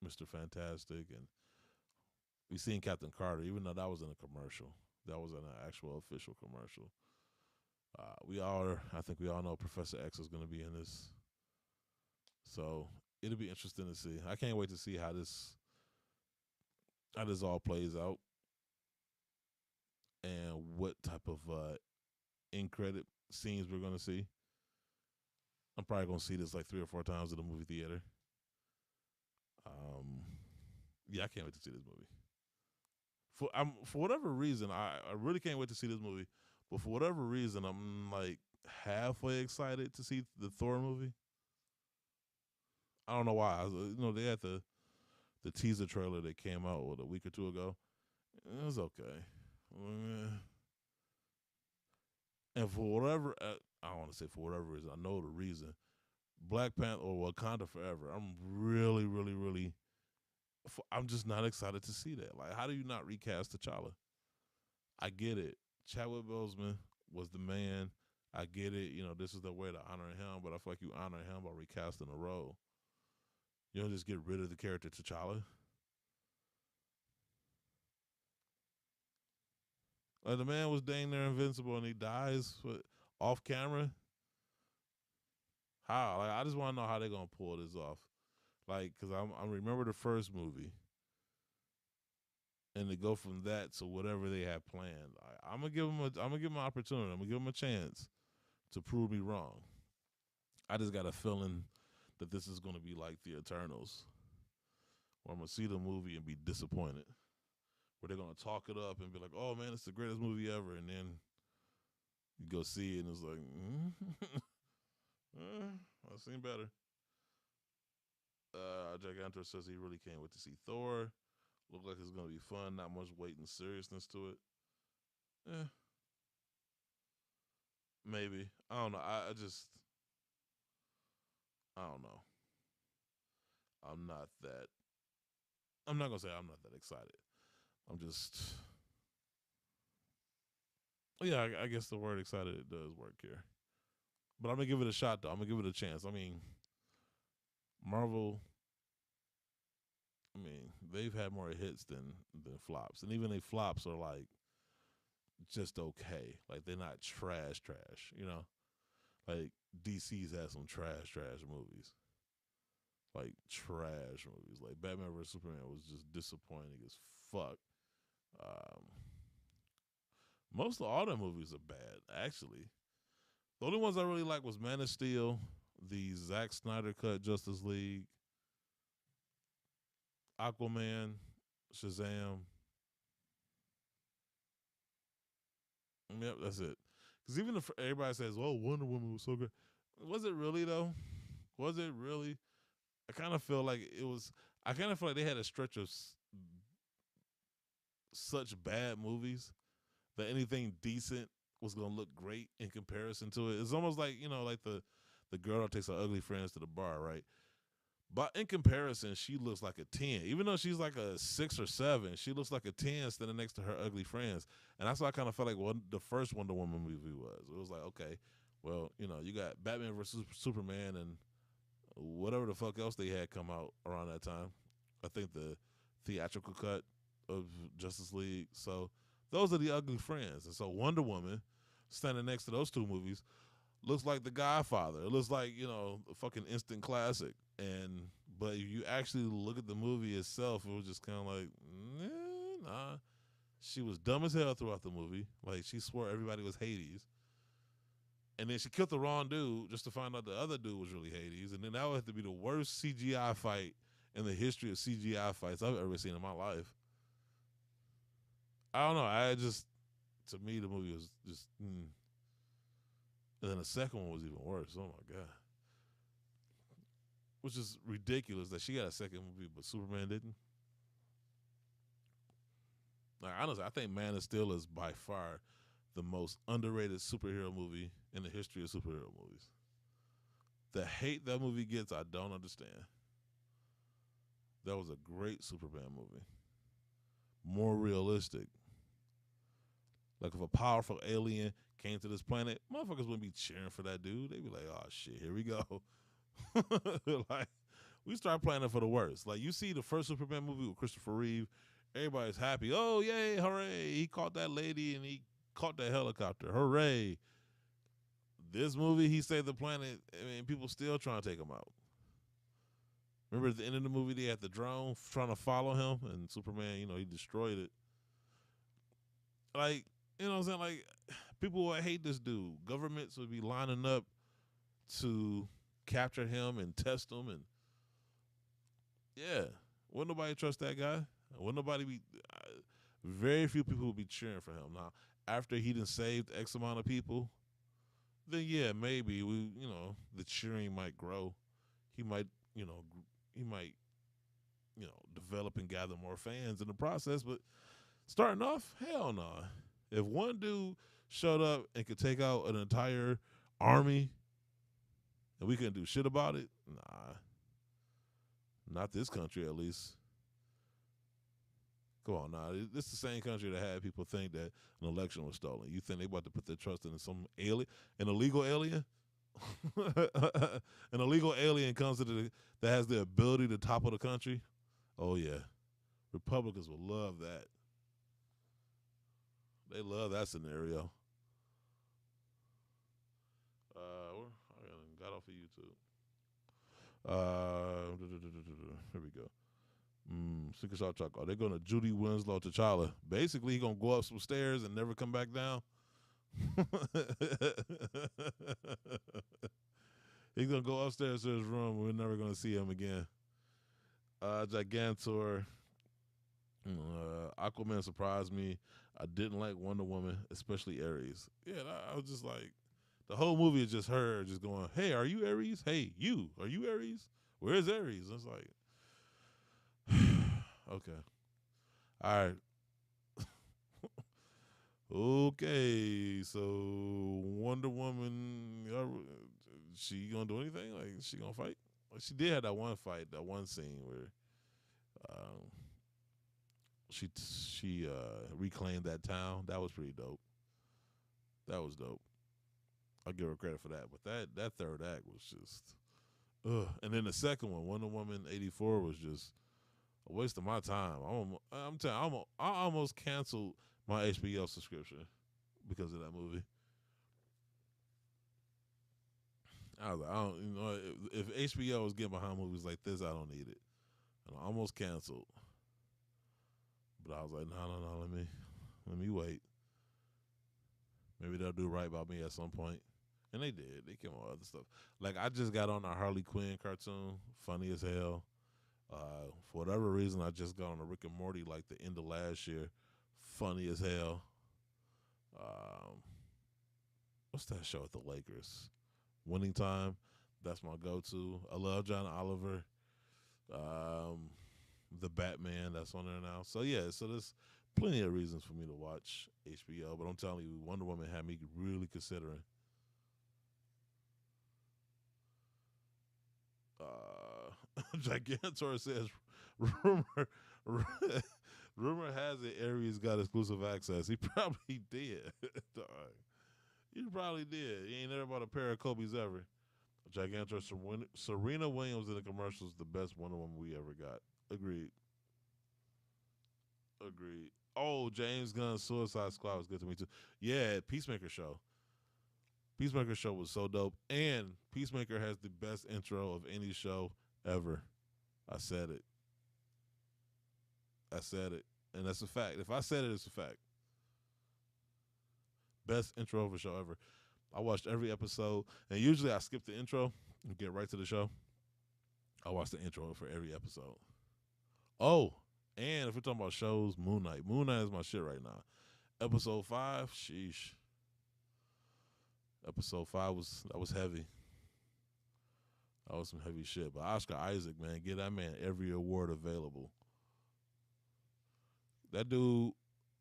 Mr. Fantastic. And we seen Captain Carter, even though that was in a commercial. That was an actual official commercial. I think we all know Professor X is going to be in this. So it'll be interesting to see. I can't wait to see how this all plays out and what type of in credit scenes we're going to see. I'm probably going to see this like 3 or 4 times in the movie theater. Yeah, I can't wait to see this movie. For whatever reason, I really can't wait to see this movie. But for whatever reason, I'm like halfway excited to see the Thor movie. I don't know why. They had the teaser trailer that came out a week or two ago. It was okay. And for whatever, I don't want to say for whatever reason, I know the reason. Black Panther or Wakanda Forever. I'm really, really, really. I'm just not excited to see that. Like, how do you not recast T'Challa? I get it. Chadwick Boseman was the man. I get it. This is the way to honor him, but I feel like you honor him by recasting the role. You don't just get rid of the character T'Challa. Like, the man was dang near invincible and he dies off camera. How? Like, I just want to know how they're gonna pull this off. Like, cause I remember the first movie, and to go from that to whatever they have planned. I'm gonna give them an opportunity. I'm gonna give them a chance to prove me wrong. I just got a feeling that this is gonna be like the Eternals, where I'm gonna see the movie and be disappointed. Where they're gonna talk it up and be like, "Oh man, it's the greatest movie ever," and then you go see it and it's like, I've seen better. Gigantor says he really can't wait to see Thor. Look like it's gonna be fun. Not much weight and seriousness to it. Maybe. I don't know. I don't know. I'm not gonna say I'm not that excited. I'm just. Yeah, I guess the word excited does work here. But I'm gonna give it a shot though. I'm gonna give it a chance. I mean, Marvel. They've had more hits than flops, and even their flops are like just okay. Like, they're not trash. Like, DC's had some trash movies. Like, trash movies. Like, Batman vs Superman was just disappointing as fuck. Most of all their movies are bad, actually. The only ones I really like was Man of Steel, the Zack Snyder cut Justice League, Aquaman, Shazam. Yep, that's it. Because even if everybody says, "Oh, Wonder Woman was so good," was it really though? Was it really? I kind of feel like it was. I kind of feel like they had a stretch of such bad movies that anything decent was gonna look great in comparison to it. It's almost like like the girl that takes her ugly friends to the bar, right? But in comparison, she looks like a 10. Even though she's like a 6 or 7, she looks like a 10 standing next to her ugly friends. And that's what I kind of felt like the first Wonder Woman movie was. It was like, okay, well, you got Batman versus Superman and whatever the fuck else they had come out around that time. I think the theatrical cut of Justice League. So those are the ugly friends. And so Wonder Woman standing next to those two movies looks like The Godfather. It looks like, a fucking instant classic. But if you actually look at the movie itself, it was just kind of like, nah. She was dumb as hell throughout the movie. Like, she swore everybody was Hades. And then she killed the wrong dude just to find out the other dude was really Hades. And then that would have to be the worst CGI fight in the history of CGI fights I've ever seen in my life. I don't know. To me, the movie was just, And then the second one was even worse. Oh, my God. Which is ridiculous that she got a second movie, but Superman didn't. Like, honestly, I think Man of Steel is by far the most underrated superhero movie in the history of superhero movies. The hate that movie gets, I don't understand. That was a great Superman movie. More realistic. Like, if a powerful alien came to this planet, motherfuckers wouldn't be cheering for that dude. They'd be like, oh, shit, here we go. Like, we start planning for the worst. Like, you see the first Superman movie with Christopher Reeve, everybody's happy. Oh, yay, hooray. He caught that lady and he caught that helicopter. Hooray. This movie, he saved the planet. People still trying to take him out. Remember at the end of the movie, they had the drone trying to follow him, and Superman, he destroyed it. Like, what I'm saying? Like, people would hate this dude. Governments would be lining up to capture him and test him, and wouldn't nobody trust that guy? Wouldn't nobody be very few people will be cheering for him. Now, after he done saved X amount of people, then yeah, maybe the cheering might grow. He might, he might, develop and gather more fans in the process. But starting off, hell no. If one dude showed up and could take out an entire army and we couldn't do shit about it, nah. Not this country, at least. Come on now. This is the same country that had people think that an election was stolen. You think they about to put their trust in some alien, an illegal alien? An illegal alien comes that has the ability to topple the country? Oh, yeah. Republicans will love that. They love that scenario. I got off of YouTube. Here we go. Secret Shot Chalk. They're going to Judy Winslow T'Challa. Basically, he's going to go up some stairs and never come back down. He's going to go upstairs to his room. We're never going to see him again. Gigantor. Aquaman surprised me. I didn't like Wonder Woman, especially Ares. Yeah, I was just like, the whole movie is just her just going, hey, are you Ares? Hey, are you Ares? Where's Ares? It's like, okay. All right. Okay, so Wonder Woman, she gonna do anything? Like, she gonna fight? Like, she did have that one fight, that one scene where she reclaimed that town. That was pretty dope. That was dope. I'll give her credit for that. But that third act was just, ugh. And then the second one, Wonder Woman 84, was just a waste of my time. I'm telling you, I almost canceled my HBO subscription because of that movie. I was like, if HBO was getting behind movies like this, I don't need it. And I almost canceled. But I was like, no, let me wait. Maybe they'll do right by me at some point. And they did. They came on with other stuff. Like, I just got on a Harley Quinn cartoon, funny as hell. For whatever reason, I just got on a Rick and Morty like the end of last year, funny as hell. What's that show at the Lakers? Winning Time. That's my go-to. I love John Oliver. The Batman, that's on there now. So yeah, so there's plenty of reasons for me to watch HBO. But I'm telling you, Wonder Woman had me really considering. Gigantor says, rumor has it Ares got exclusive access. He probably did. He probably did. He ain't never bought a pair of Kobe's ever. Gigantor, Serena Williams in the commercials, the best Wonder Woman we ever got. Agreed. Oh, James Gunn's Suicide Squad was good to me too. Yeah, Peacemaker show. Peacemaker show was so dope. And Peacemaker has the best intro of any show ever. I said it. And that's a fact. If I said it, it's a fact. Best intro of a show ever. I watched every episode. And usually I skip the intro and get right to the show. I watch the intro for every episode. Oh, and if we're talking about shows, Moon Knight. Moon Knight is my shit right now. Episode 5, sheesh. Episode 5 was heavy. That was some heavy shit. But Oscar Isaac, man, give that man every award available. That dude,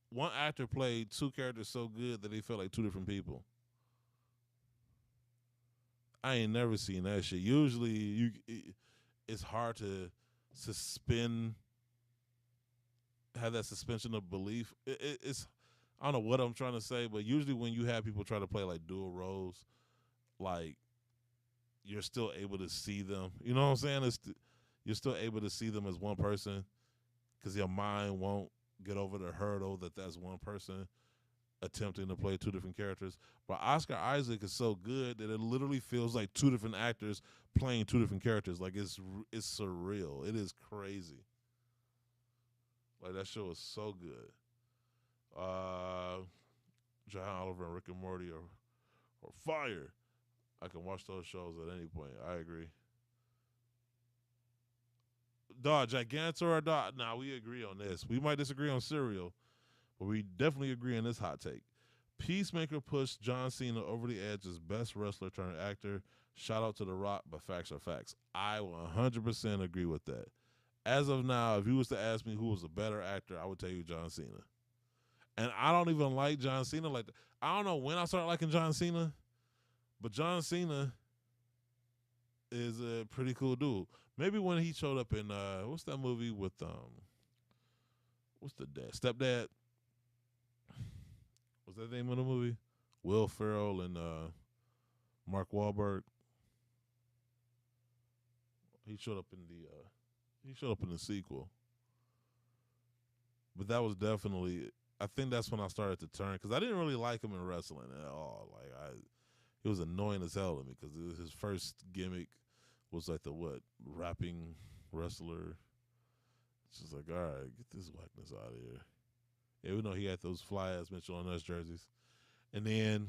one actor played two characters so good that they felt like two different people. I ain't never seen that shit. Usually, it's hard to have that suspension of belief. It's, I don't know what I'm trying to say, but usually when you have people try to play like dual roles, like, you're still able to see them. You know what I'm saying? You're still able to see them as one person because your mind won't get over the hurdle that that's one person attempting to play two different characters. But Oscar Isaac is so good that it literally feels like two different actors playing two different characters. Like, it's surreal. It is crazy. Like, that show is so good. John Oliver and Rick and Morty are fire. I can watch those shows at any point. I agree. Dog, Gigantor or dog? Nah, we agree on this. We might disagree on cereal, but we definitely agree on this hot take. Peacemaker pushed John Cena over the edge as best wrestler turned actor. Shout out to The Rock, but facts are facts. I 100% agree with that. As of now, if you was to ask me who was a better actor, I would tell you John Cena. And I don't even like John Cena like that. I don't know when I started liking John Cena, but John Cena is a pretty cool dude. Maybe when he showed up in what's that movie with what's the dad? Stepdad? Was that the name of the movie? Will Ferrell and Mark Wahlberg. He showed up in the sequel. But that was definitely, I think that's when I started to turn, because I didn't really like him in wrestling at all. It was annoying as hell to me, because his first gimmick was like the rapping wrestler. It's just like, all right, get this whackness out of here. Even though he had those fly ass Mitchell and Ness jerseys, and then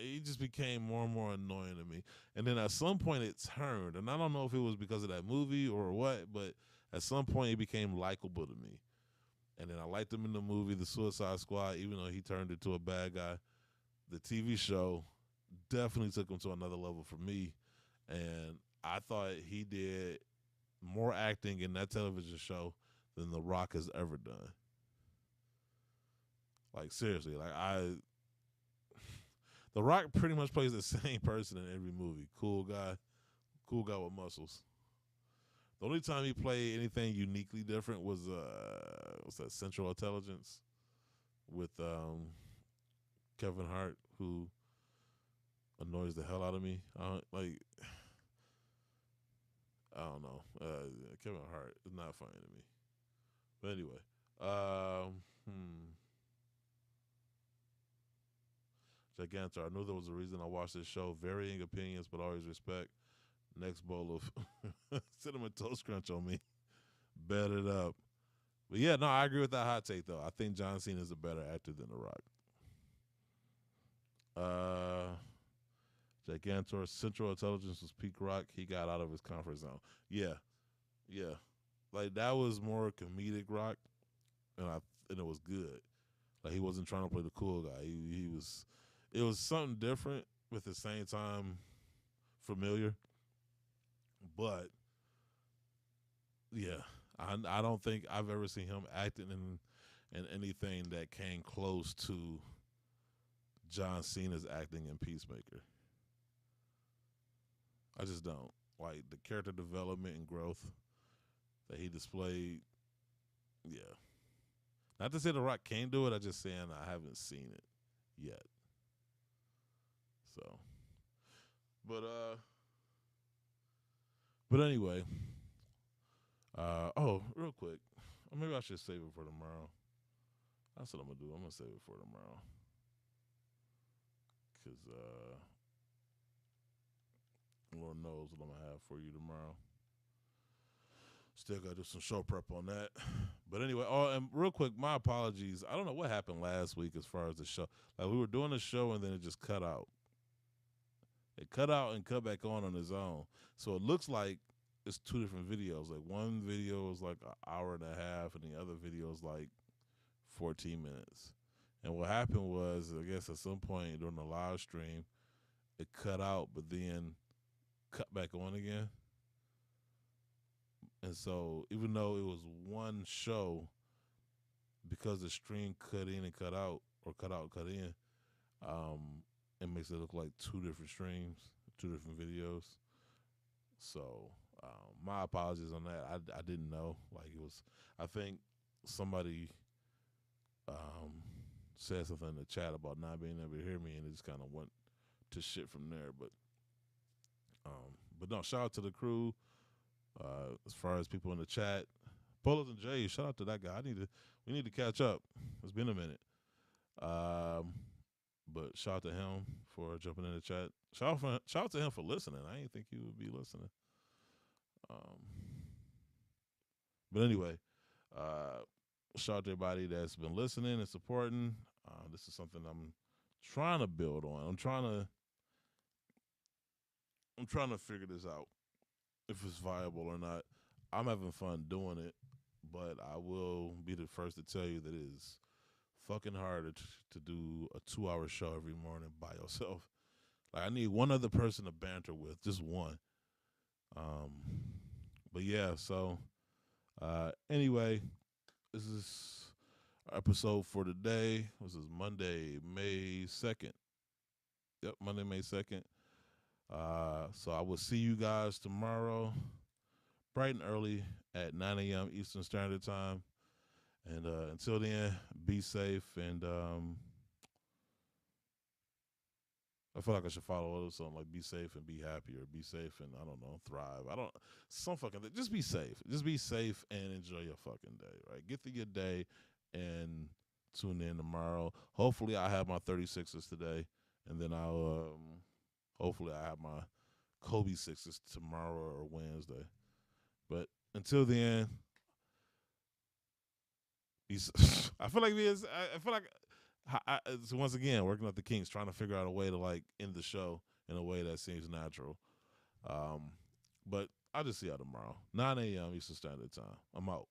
he just became more and more annoying to me. And then at some point it turned, and I don't know if it was because of that movie or what, but at some point he became likable to me. And then I liked him in the movie The Suicide Squad, even though he turned into a bad guy. The TV show definitely took him to another level for me, and I thought he did more acting in that television show than The Rock has ever done. Like, seriously, The Rock pretty much plays the same person in every movie. Cool guy with muscles. The only time he played anything uniquely different was what's that, Central Intelligence with Kevin Hart, who annoys the hell out of me. I don't know. Kevin Hart is not funny to me. But anyway, Gigantor, I knew there was a reason I watched this show. Varying opinions, but always respect. Next bowl of Cinnamon Toast Crunch on me. Bet it up. But yeah, no, I agree with that hot take, though. I think John Cena is a better actor than The Rock. Gigantor, Central Intelligence was peak Rock. He got out of his comfort zone. Yeah. Like, that was more comedic Rock, and it was good. Like, he wasn't trying to play the cool guy. It was something different, but at the same time familiar. But yeah, I don't think I've ever seen him acting in anything that came close to John Cena's acting in Peacemaker. I just don't. Like, the character development and growth that he displayed, yeah. Not to say The Rock can't do it, I'm just saying I haven't seen it yet. So, but anyway, real quick, or maybe I should save it for tomorrow. That's what I'm gonna do. I'm gonna save it for tomorrow, cause Lord knows what I'm gonna have for you tomorrow. Still gotta do some show prep on that. But anyway, and real quick, my apologies. I don't know what happened last week as far as the show. Like, we were doing the show and then it just cut out. It cut out and cut back on its own. So it looks like it's two different videos. Like, one video is like an hour and a half and the other video is like 14 minutes. And what happened was, I guess at some point during the live stream, it cut out but then cut back on again. And so even though it was one show, because the stream cut in and cut out, or cut out and cut in, it makes it look like two different streams, two different videos. So my apologies on that. I didn't know. Like, it was, I think somebody said something in the chat about not being able to hear me, and it just kind of went to shit from there. But no, shout out to the crew. As far as people in the chat, Polos and Jay, shout out to that guy. We need to catch up. It's been a minute. But shout out to him for jumping in the chat. Shout out to him for listening. I didn't think he would be listening. But anyway, shout out to everybody that's been listening and supporting. This is something I'm trying to build on. I'm trying to figure this out, if it's viable or not. I'm having fun doing it, but I will be the first to tell you that it is fucking hard to do a 2-hour show every morning by yourself. Like I need one other person to banter with, just one. But yeah, so anyway, this is our episode for today. This is Monday, May 2nd. Yep, Monday, May 2nd. So I will see you guys tomorrow, bright and early at 9 a.m. Eastern Standard Time. And until then, be safe. And I feel like I should follow up something like be safe and be happy, or be safe and, I don't know, thrive. Some fucking thing. Just be safe. Just be safe and enjoy your fucking day, right? Get through your day and tune in tomorrow. Hopefully I have my 36ers today, and then hopefully I have my Kobe Sixers tomorrow or Wednesday. But until then, I feel like so once again, working at the Kings, trying to figure out a way to like end the show in a way that seems natural. But I'll just see y'all tomorrow, 9 a.m. Eastern Standard Time. I'm out.